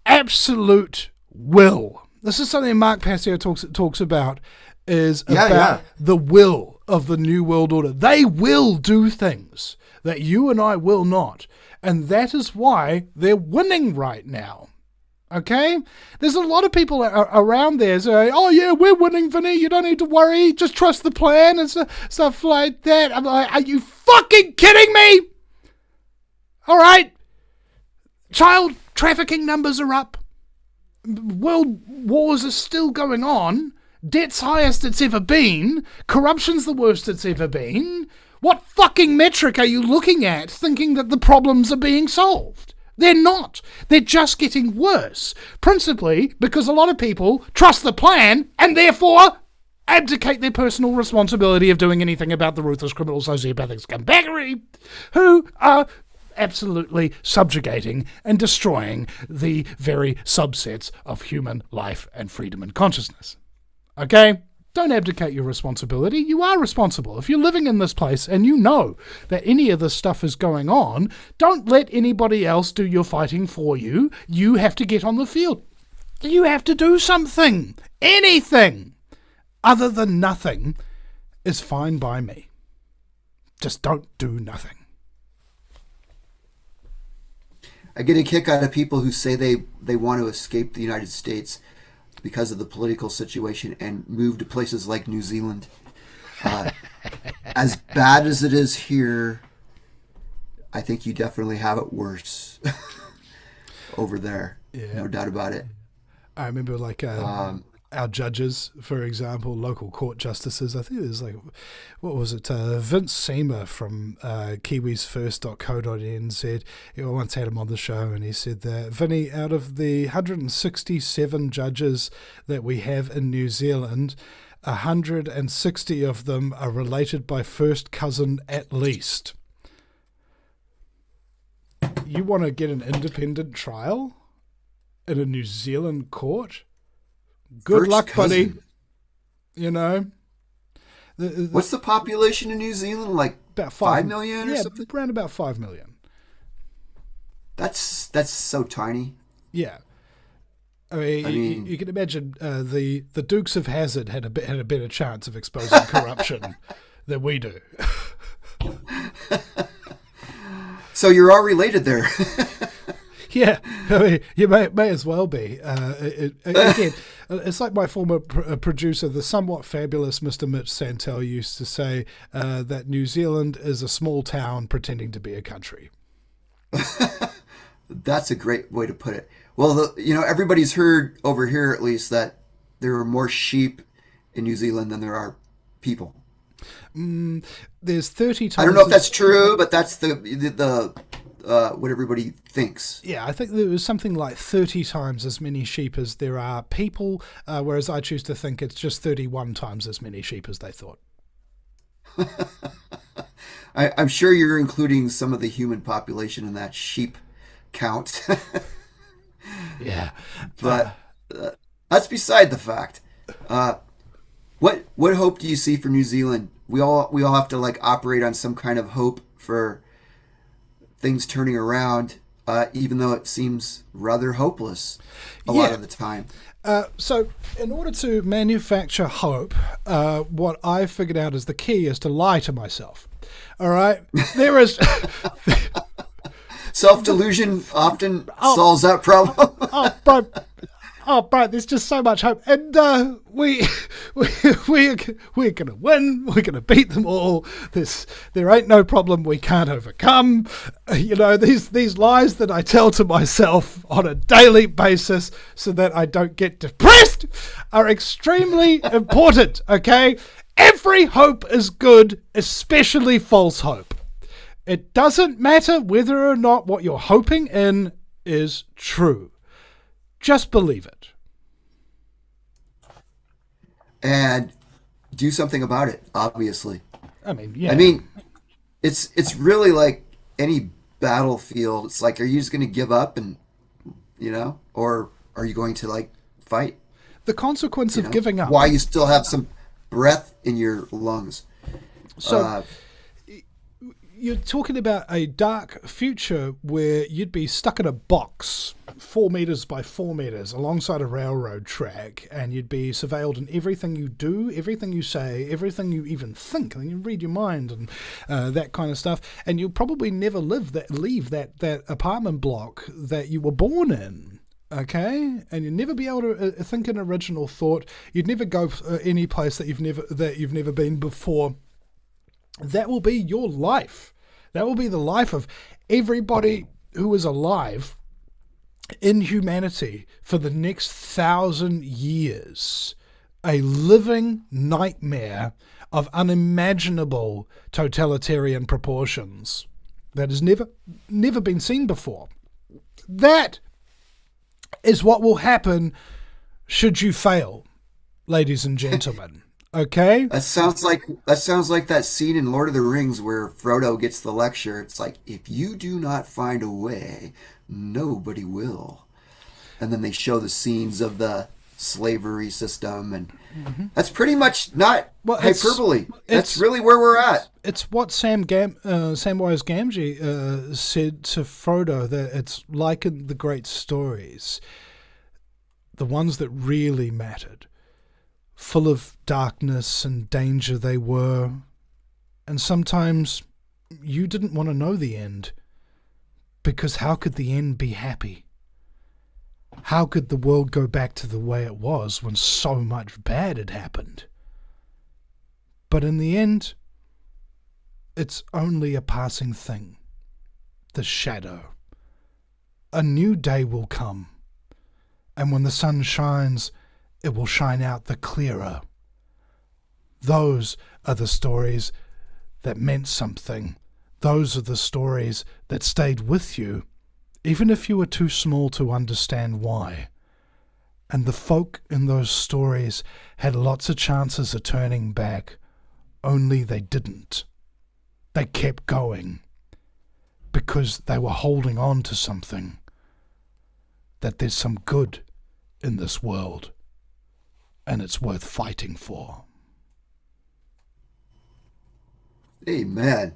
absolute will. This is something Mark Passio talks about. The will of the New World Order. They will do things that you and I will not, and that is why they're winning right now. Okay? There's a lot of people around there saying, oh yeah, we're winning, Vinny, you don't need to worry, just trust the plan and stuff like that. I'm like, are you fucking kidding me? Alright? Child trafficking numbers are up. World wars are still going on. Debt's highest it's ever been. Corruption's the worst it's ever been. What fucking metric are you looking at thinking that the problems are being solved? They're not. They're just getting worse. Principally because a lot of people trust the plan and therefore abdicate their personal responsibility of doing anything about the ruthless criminal sociopathic scumbaggery who are absolutely subjugating and destroying the very subsets of human life and freedom and consciousness. Okay? Don't abdicate your responsibility. You are responsible. If you're living in this place and you know that any of this stuff is going on, don't let anybody else do your fighting for you. You have to get on the field. You have to do something. Anything other than nothing is fine by me. Just don't do nothing. I get a kick out of people who say they want to escape the United States because of the political situation and move to places like New Zealand. As bad as it is here, I think you definitely have it worse over there. Yeah. No doubt about it. I remember our judges, for example, local court justices. I think there's what was it? Vince Seamer from kiwisfirst.co.nz. I once had him on the show, and he said that, Vinny, out of the 167 judges that we have in New Zealand, 160 of them are related by first cousin at least. You want to get an independent trial in a New Zealand court? Good First luck, cousin. buddy. You know. What's the population in New Zealand? Like About 5 million or yeah, something? around about 5 million. That's so tiny. Yeah. I mean, you can imagine the Dukes of Hazzard had a better chance of exposing corruption than we do. So you're all related there. Yeah, I mean, you may as well be. Again, it's like my former producer, the somewhat fabulous Mr. Mitch Santel, used to say that New Zealand is a small town pretending to be a country. That's a great way to put it. Well, everybody's heard over here, at least, that there are more sheep in New Zealand than there are people. There's 30 times. I don't know if that's true, but that's the what everybody thinks. Yeah, I think there was something like 30 times as many sheep as there are people, whereas I choose to think it's just 31 times as many sheep as they thought. I'm sure you're including some of the human population in that sheep count. Yeah. But that's beside the fact. What hope do you see for New Zealand? We all have to operate on some kind of hope for things turning around, even though it seems rather hopeless a lot of the time. So in order to manufacture hope, what I figured out is the key is to lie to myself. All right? There is... Self-delusion often solves that problem. Bro, there's just so much hope, and we're gonna win. We're gonna beat them all. There ain't no problem we can't overcome. These lies that I tell to myself on a daily basis so that I don't get depressed are extremely important. Okay, every hope is good, especially false hope. It doesn't matter whether or not what you're hoping in is true. Just believe it. And do something about it, obviously. I mean, yeah. I mean, it's really like any battlefield. It's like, are you just going to give up and, or are you going to fight? The consequence of giving up. Why you still have some breath in your lungs. So you're talking about a dark future where you'd be stuck in a box 4 meters by 4 meters alongside a railroad track, and you'd be surveilled in everything you do, everything you say, everything you even think, and you read your mind and that kind of stuff. And you'll probably never leave that apartment block that you were born in. Okay, and you'd never be able to think an original thought. You'd never go any place that you've never been before. That will be your life. That will be the life of everybody who is alive in humanity for the next 1,000 years. A living nightmare of unimaginable totalitarian proportions that has never been seen before. That is what will happen should you fail, ladies and gentlemen. Okay? That sounds like that scene in Lord of the Rings where Frodo gets the lecture. It's like, if you do not find a way, nobody will. And then they show the scenes of the slavery system, and that's pretty much not hyperbole. That's really where we're at. It's what Samwise Gamgee said to Frodo, that it's like in the great stories, the ones that really mattered. Full of darkness and danger they were, and sometimes you didn't want to know the end, because how could the end be happy? How could the world go back to the way it was when so much bad had happened? But in the end, it's only a passing thing, the shadow. A new day will come, and when the sun shines, it will shine out the clearer. Those are the stories that meant something. Those are the stories that stayed with you, even if you were too small to understand why. And the folk in those stories had lots of chances of turning back, only they didn't. They kept going because they were holding on to something, that there's some good in this world and it's worth fighting for. Amen.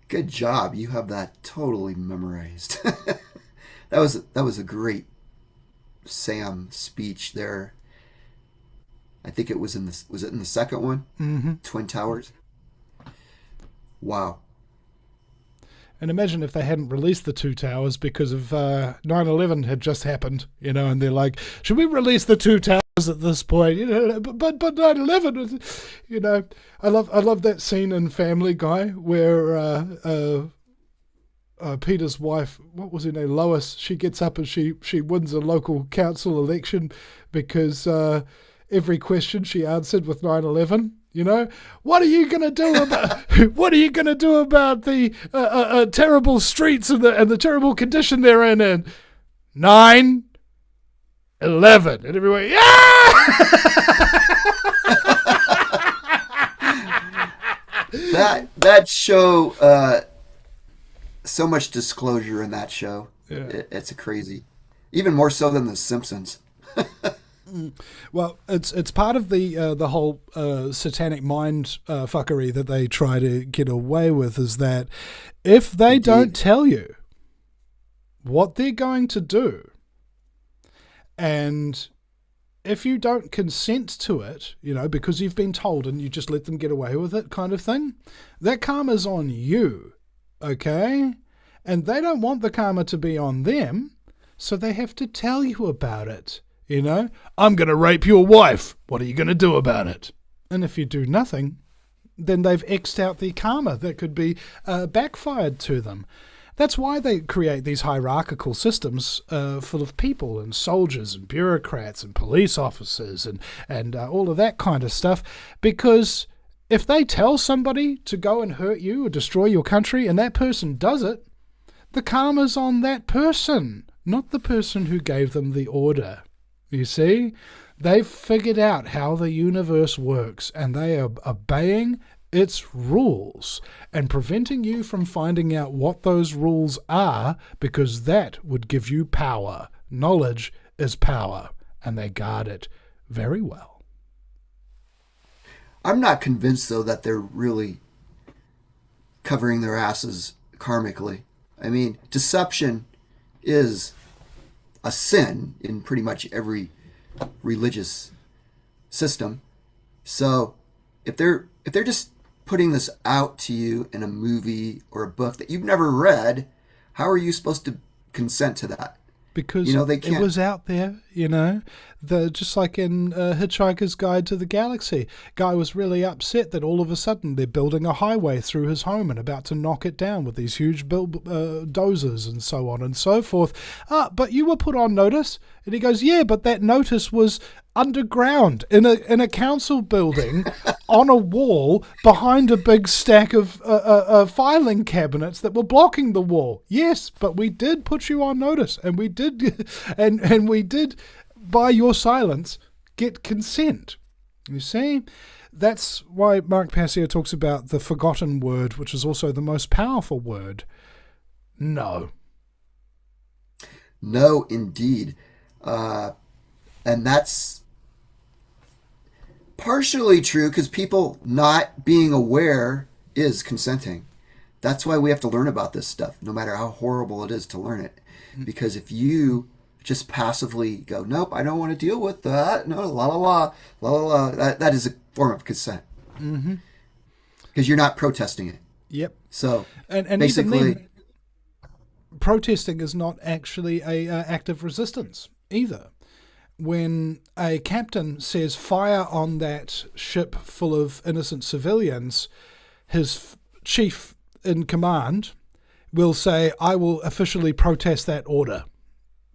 Good job. You have that totally memorized. That was a great Sam speech there. I think it was was it in the second one? Mm-hmm. Twin Towers. Wow. And imagine if they hadn't released the Two Towers because of 9/11 had just happened, and they're like, should we release the Two Towers at this point? But 9/11, I love that scene in Family Guy where Peter's wife, what was her name, Lois, she gets up and she wins a local council election because every question she answered with 9/11. What are you going to do about the terrible streets and the terrible condition they're in? And 9/11, and everyone, yeah. that show, so much disclosure in that show. Yeah. It's a crazy, even more so than The Simpsons. Well, it's part of the whole satanic mind fuckery that they try to get away with, is that if they don't tell you what they're going to do, and if you don't consent to it, because you've been told and you just let them get away with it kind of thing, that karma's on you, okay? And they don't want the karma to be on them, so they have to tell you about it. I'm going to rape your wife. What are you going to do about it? And if you do nothing, then they've X'd out the karma that could be backfired to them. That's why they create these hierarchical systems full of people and soldiers and bureaucrats and police officers and all of that kind of stuff. Because if they tell somebody to go and hurt you or destroy your country and that person does it, the karma's on that person, not the person who gave them the order. You see, they've figured out how the universe works and they are obeying its rules and preventing you from finding out what those rules are, because that would give you power. Knowledge is power, and they guard it very well. I'm not convinced, though, that they're really covering their asses karmically. I mean, deception is a sin in pretty much every religious system. So if they're just putting this out to you in a movie or a book that you've never read, how are you supposed to consent to that? Because they can't. It was out there, just like in Hitchhiker's Guide to the Galaxy. Guy was really upset that all of a sudden they're building a highway through his home and about to knock it down with these huge dozers and so on and so forth. But you were put on notice. And he goes, yeah, but that notice was underground in a council building on a wall behind a big stack of filing cabinets that were blocking the wall. Yes, but we did put you on notice, and we did and we did, by your silence, get consent. You see, that's why Mark Passio talks about the forgotten word, which is also the most powerful word. No. No, indeed. And that's partially true because people not being aware is consenting. That's why we have to learn about this stuff, no matter how horrible it is to learn it. Because if you just passively go, nope, I don't want to deal with that, no, la la la, la la la, that is a form of consent. Mm-hmm. Because you're not protesting it. Yep. So and basically, even then, protesting is not actually a act of resistance either. When a captain says fire on that ship full of innocent civilians, his chief in command will say, I will officially protest that order.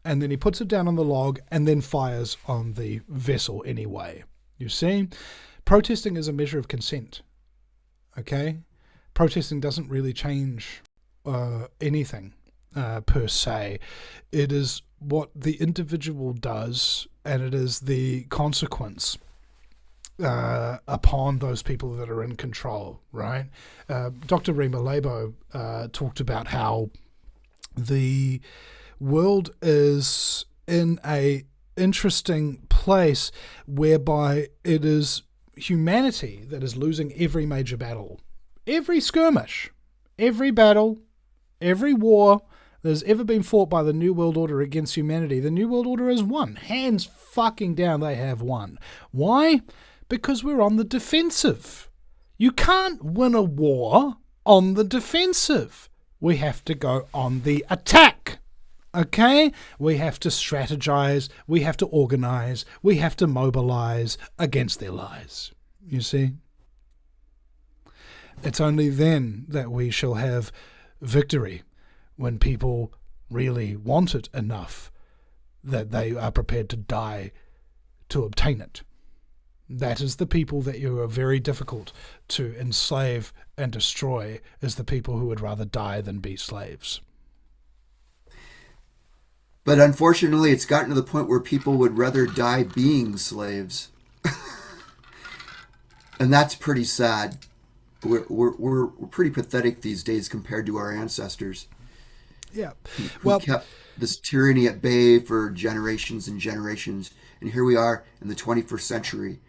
and then he puts it down on the log and then fires on the vessel anyway. You see? Protesting is a measure of consent. Okay? Protesting doesn't really change anything per se. It is what the individual does, and it is the consequence upon those people that are in control, right? Dr. Rima Labo talked about how the world is in a interesting place whereby it is humanity that is losing every major battle, every skirmish, every battle, every war that has ever been fought by the New World Order against humanity. The New World Order has won. Hands fucking down, they have won. Why? Because we're on the defensive. You can't win a war on the defensive. We have to go on the attack. Okay? We have to strategize. We have to organize. We have to mobilize against their lies. You see? It's only then that we shall have victory, when people really want it enough that they are prepared to die to obtain it. That is the people that you are very difficult to enslave and destroy, is the people who would rather die than be slaves. But unfortunately, it's gotten to the point where people would rather die being slaves. And that's pretty sad. We're pretty pathetic these days compared to our ancestors. Yeah. Who kept this tyranny at bay for generations and generations. And here we are in the 21st century.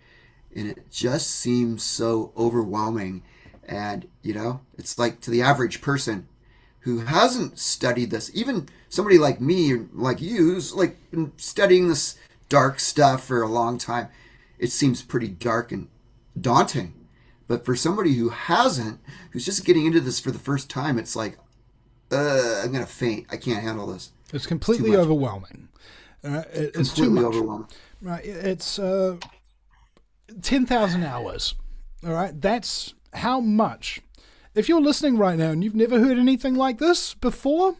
And it just seems so overwhelming. And, you know, it's like to the average person who hasn't studied this, even somebody like me, like you, who's like been studying this dark stuff for a long time, it seems pretty dark and daunting. But for somebody who hasn't, who's just getting into this for the first time, it's like, I'm going to faint. I can't handle this. It's completely overwhelming. It's too much. Overwhelming. Right. It's 10,000 hours. All right. That's how much. If you're listening right now and you've never heard anything like this before,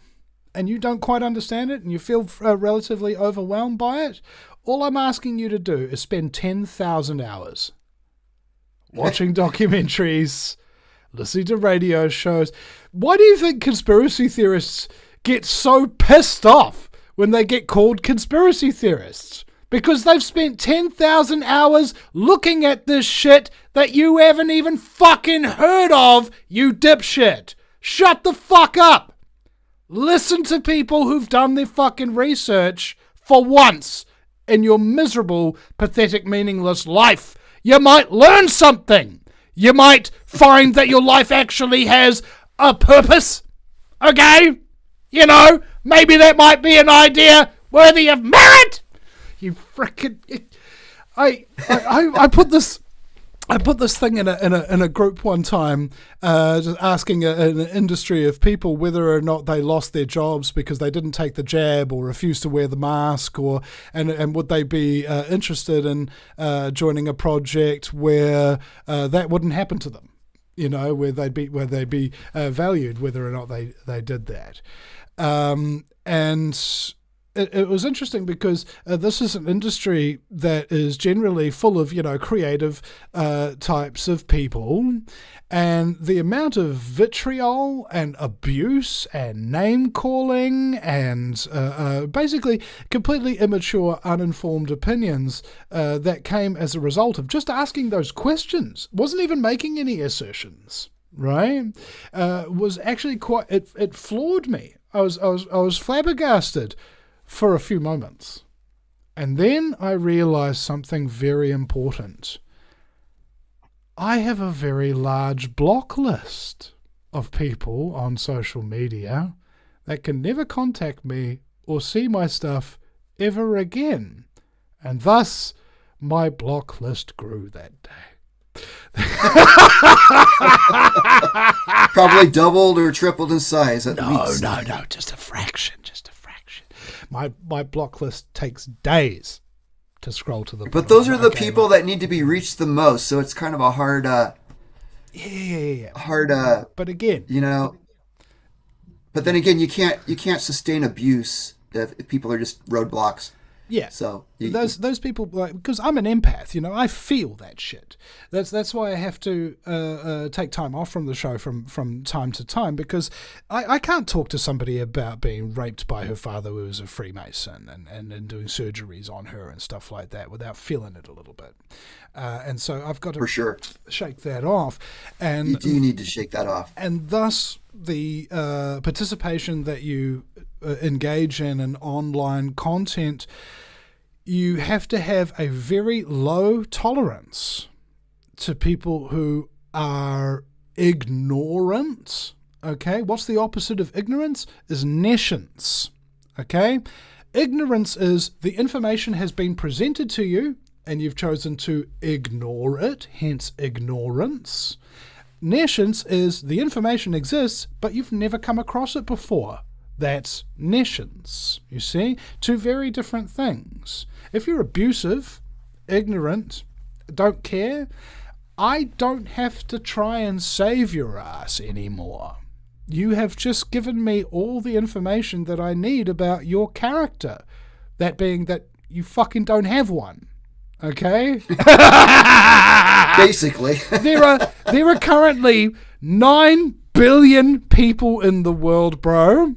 and you don't quite understand it, and you feel relatively overwhelmed by it, all I'm asking you to do is spend 10,000 hours watching documentaries, listening to radio shows. Why do you think conspiracy theorists get so pissed off when they get called conspiracy theorists? Because they've spent 10,000 hours looking at this shit that you haven't even fucking heard of, you dipshit. Shut the fuck up. Listen to people who've done their fucking research for once in your miserable, pathetic, meaningless life. You might learn something. You might find that your life actually has a purpose. Okay? You know, maybe that might be an idea worthy of merit. You frickin'... I put this thing in a group one time, just asking an industry of people whether or not they lost their jobs because they didn't take the jab or refused to wear the mask, and would they be interested in joining a project where that wouldn't happen to them, you know, where they'd be valued whether or not they did that, and. It was interesting because this is an industry that is generally full of, you know, creative types of people, and the amount of vitriol and abuse and name calling and basically completely immature, uninformed opinions that came as a result of just asking those questions, wasn't even making any assertions, right? Was actually quite, it floored me. I was flabbergasted for a few moments. And then I realized something very important. I have a very large block list of people on social media that can never contact me or see my stuff ever again. And thus, my block list grew that day. Probably doubled or tripled in size at least. No, just a fraction. My block list takes days to scroll to the. But those are the people that need to be reached the most, so it's kind of a hard. Yeah. Hard. But again, you know. But then again, you can't sustain abuse if people are just roadblocks. Yeah. So those people, like, because I'm an empath, I feel that shit. That's why I have to take time off from the show from time to time, because I can't talk to somebody about being raped by her father, who was a Freemason, and doing surgeries on her and stuff like that without feeling it a little bit. And so I've got to for sure shake that off. And you do need to shake that off. And thus the participation that you engage in an online content, you have to have a very low tolerance to people who are ignorant. Okay, what's the opposite of ignorance? Is nescience. Okay, ignorance is the information has been presented to you and you've chosen to ignore it, hence ignorance. Nescience is the information exists, but you've never come across it before. That's nescience, you see? Two very different things. If you're abusive, ignorant, don't care, I don't have to try and save your ass anymore. You have just given me all the information that I need about your character. That being that you fucking don't have one. Okay? Basically. There are currently 9 billion people in the world, bro.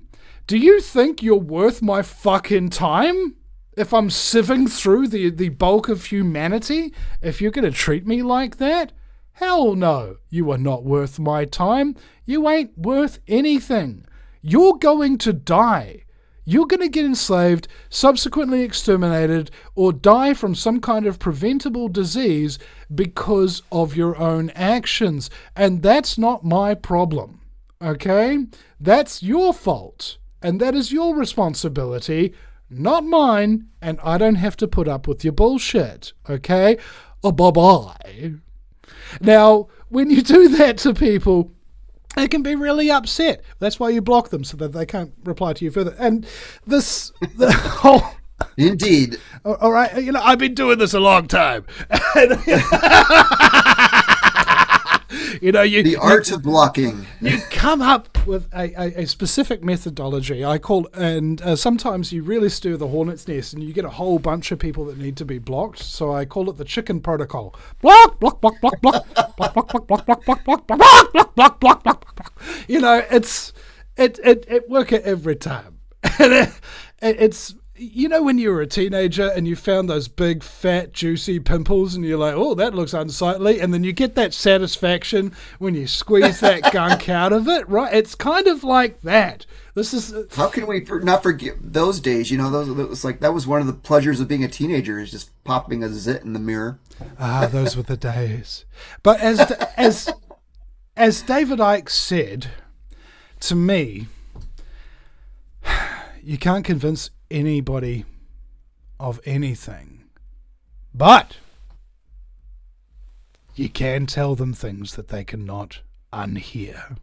Do you think you're worth my fucking time? If I'm sieving through the bulk of humanity, if you're going to treat me like that? Hell no, you are not worth my time. You ain't worth anything. You're going to die. You're going to get enslaved, subsequently exterminated, or die from some kind of preventable disease because of your own actions. And that's not my problem, okay? That's your fault. And that is your responsibility, not mine, and I don't have to put up with your bullshit, okay? Bye-bye. Now, when you do that to people, they can be really upset. That's why you block them, so that they can't reply to you further. And the whole... Indeed. All right, I've been doing this a long time. The art of blocking. You come up with a specific methodology. And sometimes you really stir the hornet's nest, and you get a whole bunch of people that need to be blocked. So I call it the chicken protocol. Block, block, block, block, block, block, block, block, block, block, block, block, block, block, block, block, block. It works every time. And it's. When you were a teenager and you found those big, fat, juicy pimples and you're like, oh, that looks unsightly. And then you get that satisfaction when you squeeze that gunk out of it, right? It's kind of like that. This is... How can we not forget those days? That was one of the pleasures of being a teenager, is just popping a zit in the mirror. Those were the days. But as David Icke said to me, you can't convince anybody of anything, but you can tell them things that they cannot unhear.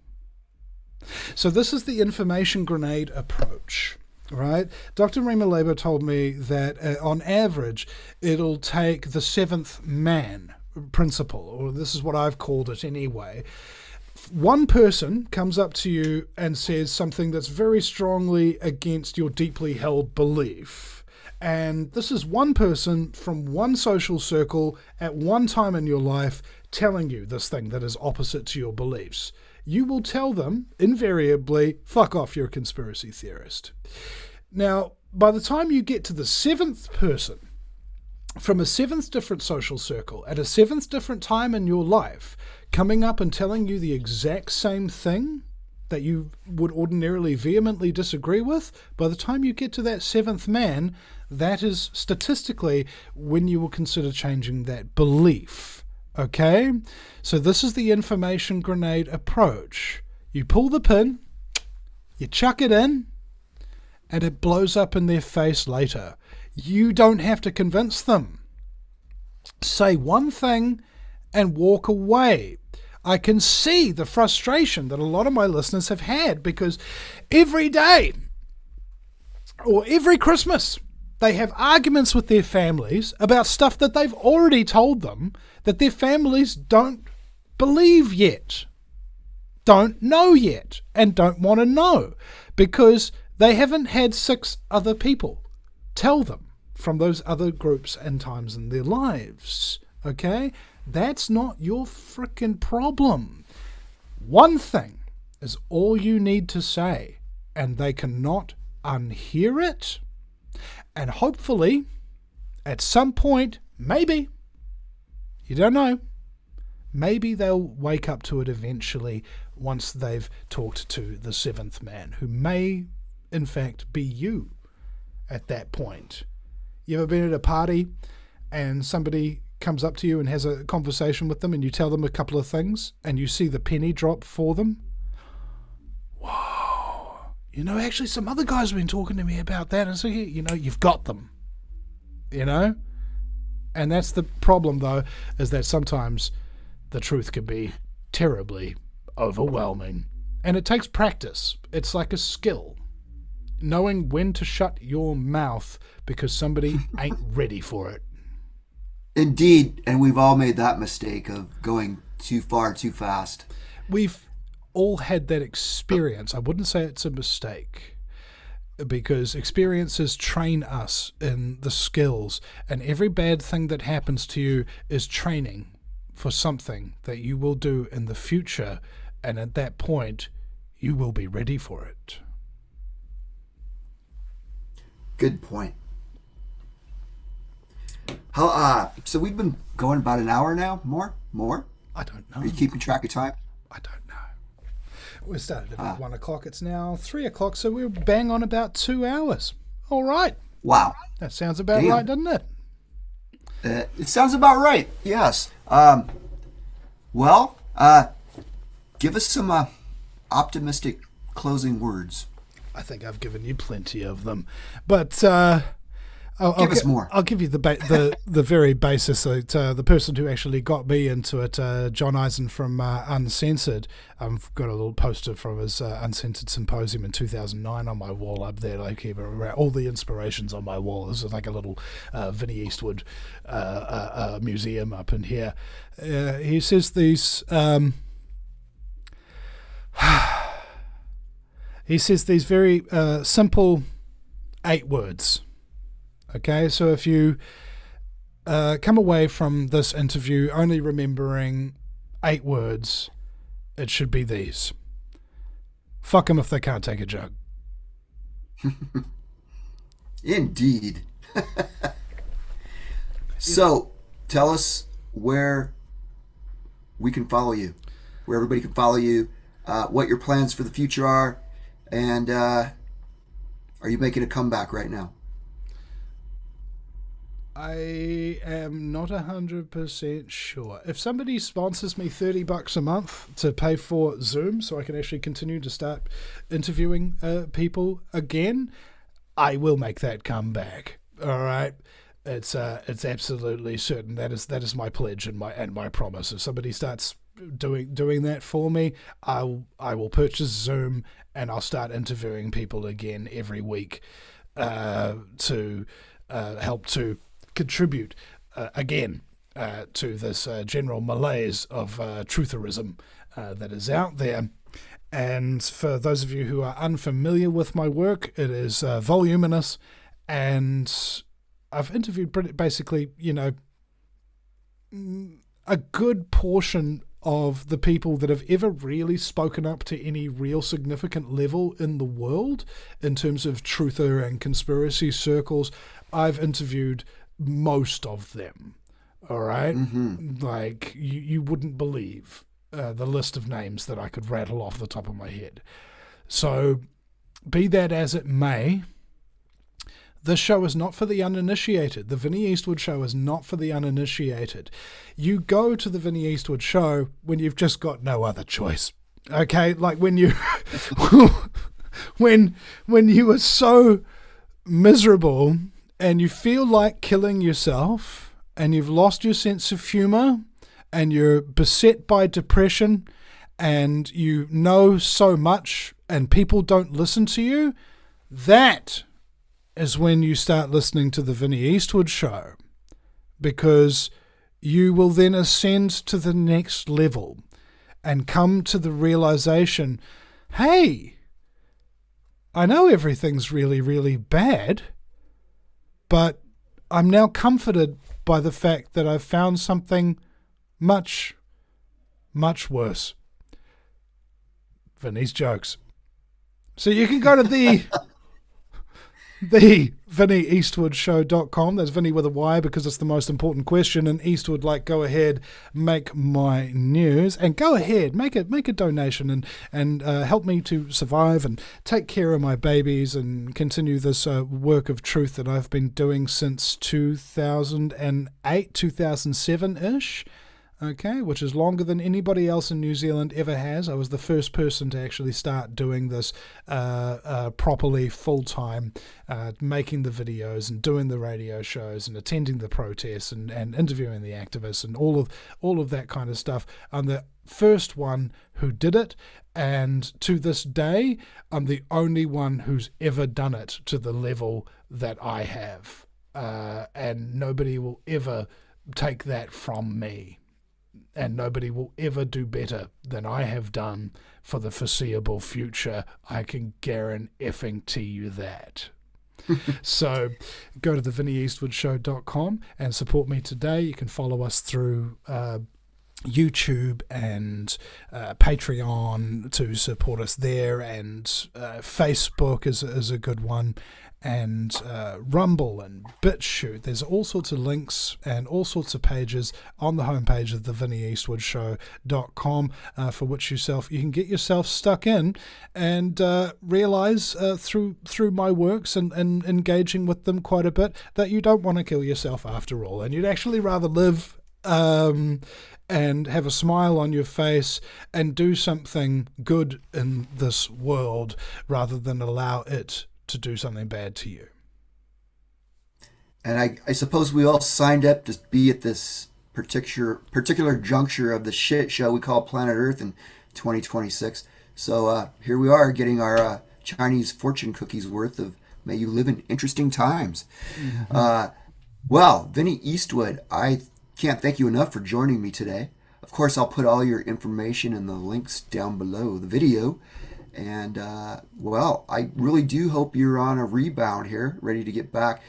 So this is the information grenade approach, right? Dr. Rima Labour told me that on average it'll take the seventh man principle, or this is what I've called it anyway. One person comes up to you and says something that's very strongly against your deeply held belief. And this is one person from one social circle at one time in your life telling you this thing that is opposite to your beliefs. You will tell them, invariably, fuck off, you're a conspiracy theorist. Now, by the time you get to the seventh person, from a seventh different social circle, at a seventh different time in your life, coming up and telling you the exact same thing that you would ordinarily vehemently disagree with, by the time you get to that seventh man, that is statistically when you will consider changing that belief. Okay? So this is the information grenade approach. You pull the pin, you chuck it in, and it blows up in their face later. You don't have to convince them. Say one thing and walk away. I can see the frustration that a lot of my listeners have had, because every day or every Christmas they have arguments with their families about stuff that they've already told them that their families don't believe yet, don't know yet, and don't want to know, because They haven't had 6 other people tell them from those other groups and times in their lives. Okay? That's not your frickin' problem. One thing is all you need to say, and they cannot unhear it. And hopefully, at some point, maybe, you don't know, maybe they'll wake up to it eventually once they've talked to the 7th man, who may, in fact, be you at that point. You ever been at a party and somebody comes up to you and has a conversation with them and you tell them a couple of things and you see the penny drop for them? Whoa. You know, actually some other guys have been talking to me about that. And so, you know, you've got them. You know? And that's the problem, though, is that sometimes the truth can be terribly overwhelming. And it takes practice. It's like a skill. Knowing when to shut your mouth because somebody ain't ready for it. Indeed, and we've all made that mistake of going too far too fast. We've all had that experience. I wouldn't say it's a mistake, because experiences train us in the skills, and every bad thing that happens to you is training for something that you will do in the future, and at that point you will be ready for it. Good point. So we've been going about an hour now? More? I don't know. Are you keeping track of time? I don't know. We started about 1 o'clock. It's now 3 o'clock, so we're bang on about 2 hours. All right. Wow. That sounds about right, doesn't it? It sounds about right, yes. Give us some optimistic closing words. I think I've given you plenty of them, but Give us more. I'll give you the very basis. The person who actually got me into it, John Eisen from Uncensored. I've got a little poster from his Uncensored Symposium in 2009 on my wall up there. Like all the inspirations on my wall. This is like a little Vinny Eastwood museum up in here. He says these. He says these very simple 8 words. Okay, so if you come away from this interview only remembering 8 words, it should be these. Fuck them if they can't take a joke. Indeed. So, tell us where we can follow you, where everybody can follow you, what your plans for the future are, and are you making a comeback right now? I am not 100% sure. If somebody sponsors me $30 a month to pay for Zoom so I can actually continue to start interviewing people again, I will make that comeback. All right. It's absolutely certain. That is my pledge and my promise. If somebody starts doing that for me, I will purchase Zoom and I'll start interviewing people again every week to help to contribute again to this general malaise of trutherism that is out there. And for those of you who are unfamiliar with my work, it is voluminous, and I've interviewed basically, a good portion of the people that have ever really spoken up to any real significant level in the world in terms of truther and conspiracy circles. I've interviewed most of them. All right. Mm-hmm. Like you wouldn't believe the list of names that I could rattle off the top of my head. So be that as it may, this show is not for the uninitiated. The Vinny Eastwood show is not for the uninitiated. You go to the Vinny Eastwood show when you've just got no other choice. Okay? Like when you when you are so miserable and you feel like killing yourself and you've lost your sense of humor and you're beset by depression and you know so much and people don't listen to you, that is when you start listening to the Vinny Eastwood show, because you will then ascend to the next level and come to the realization, hey, I know everything's really, really bad, but I'm now comforted by the fact that I've found something much, much worse. Vinny's jokes. So you can go to the VinnyEastwoodShow.com. That's Vinny with a Y because it's the most important question. And Eastwood, like, go ahead, make my news, and go ahead, make a donation and help me to survive and take care of my babies and continue this work of truth that I've been doing since 2008, 2007-ish. Okay, which is longer than anybody else in New Zealand ever has. I was the first person to actually start doing this properly, full-time, making the videos and doing the radio shows and attending the protests and interviewing the activists and all of that kind of stuff. I'm the first one who did it, and to this day, I'm the only one who's ever done it to the level that I have. And nobody will ever take that from me. And nobody will ever do better than I have done for the foreseeable future. I can guarantee you that. So go to the VinnyEastwoodShow.com and support me today. You can follow us through YouTube and Patreon to support us there, and Facebook is a good one, and Rumble and BitChute. There's all sorts of links and all sorts of pages on the homepage of the VinnyEastwoodShow.com for which you can get yourself stuck in and realize through my works and engaging with them quite a bit that you don't want to kill yourself after all, and you'd actually rather live and have a smile on your face and do something good in this world rather than allow it to do something bad to you. And I suppose we all signed up to be at this particular juncture of the shit show we call Planet Earth in 2026. So here we are getting our Chinese fortune cookies worth of may you live in interesting times. Mm-hmm. Well, Vinny Eastwood, I can't thank you enough for joining me today. Of course, I'll put all your information and the links down below the video. And, well, I really do hope you're on a rebound here, ready to get back.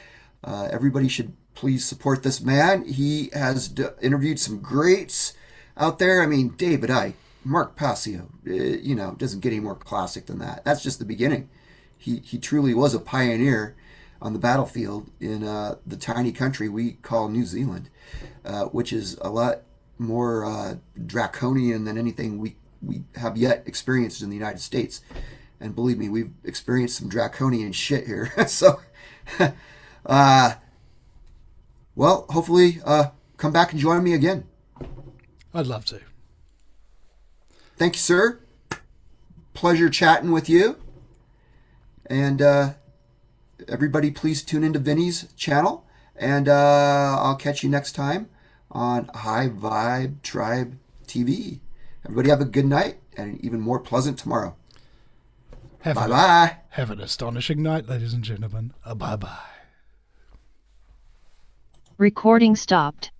Everybody should please support this man. He has interviewed some greats out there. I mean, David Icke, Mark Passio, doesn't get any more classic than that. That's just the beginning. He truly was a pioneer on the battlefield in the tiny country we call New Zealand, which is a lot more draconian than anything we have yet experienced in the United States. And believe me, we've experienced some draconian shit here. So, well, hopefully come back and join me again. I'd love to. Thank you, sir. Pleasure chatting with you. And everybody, please tune into Vinny's channel. And I'll catch you next time on High Vibe Tribe TV. Everybody have a good night and an even more pleasant tomorrow. Bye-bye. Have an astonishing night, ladies and gentlemen. Bye-bye. Recording stopped.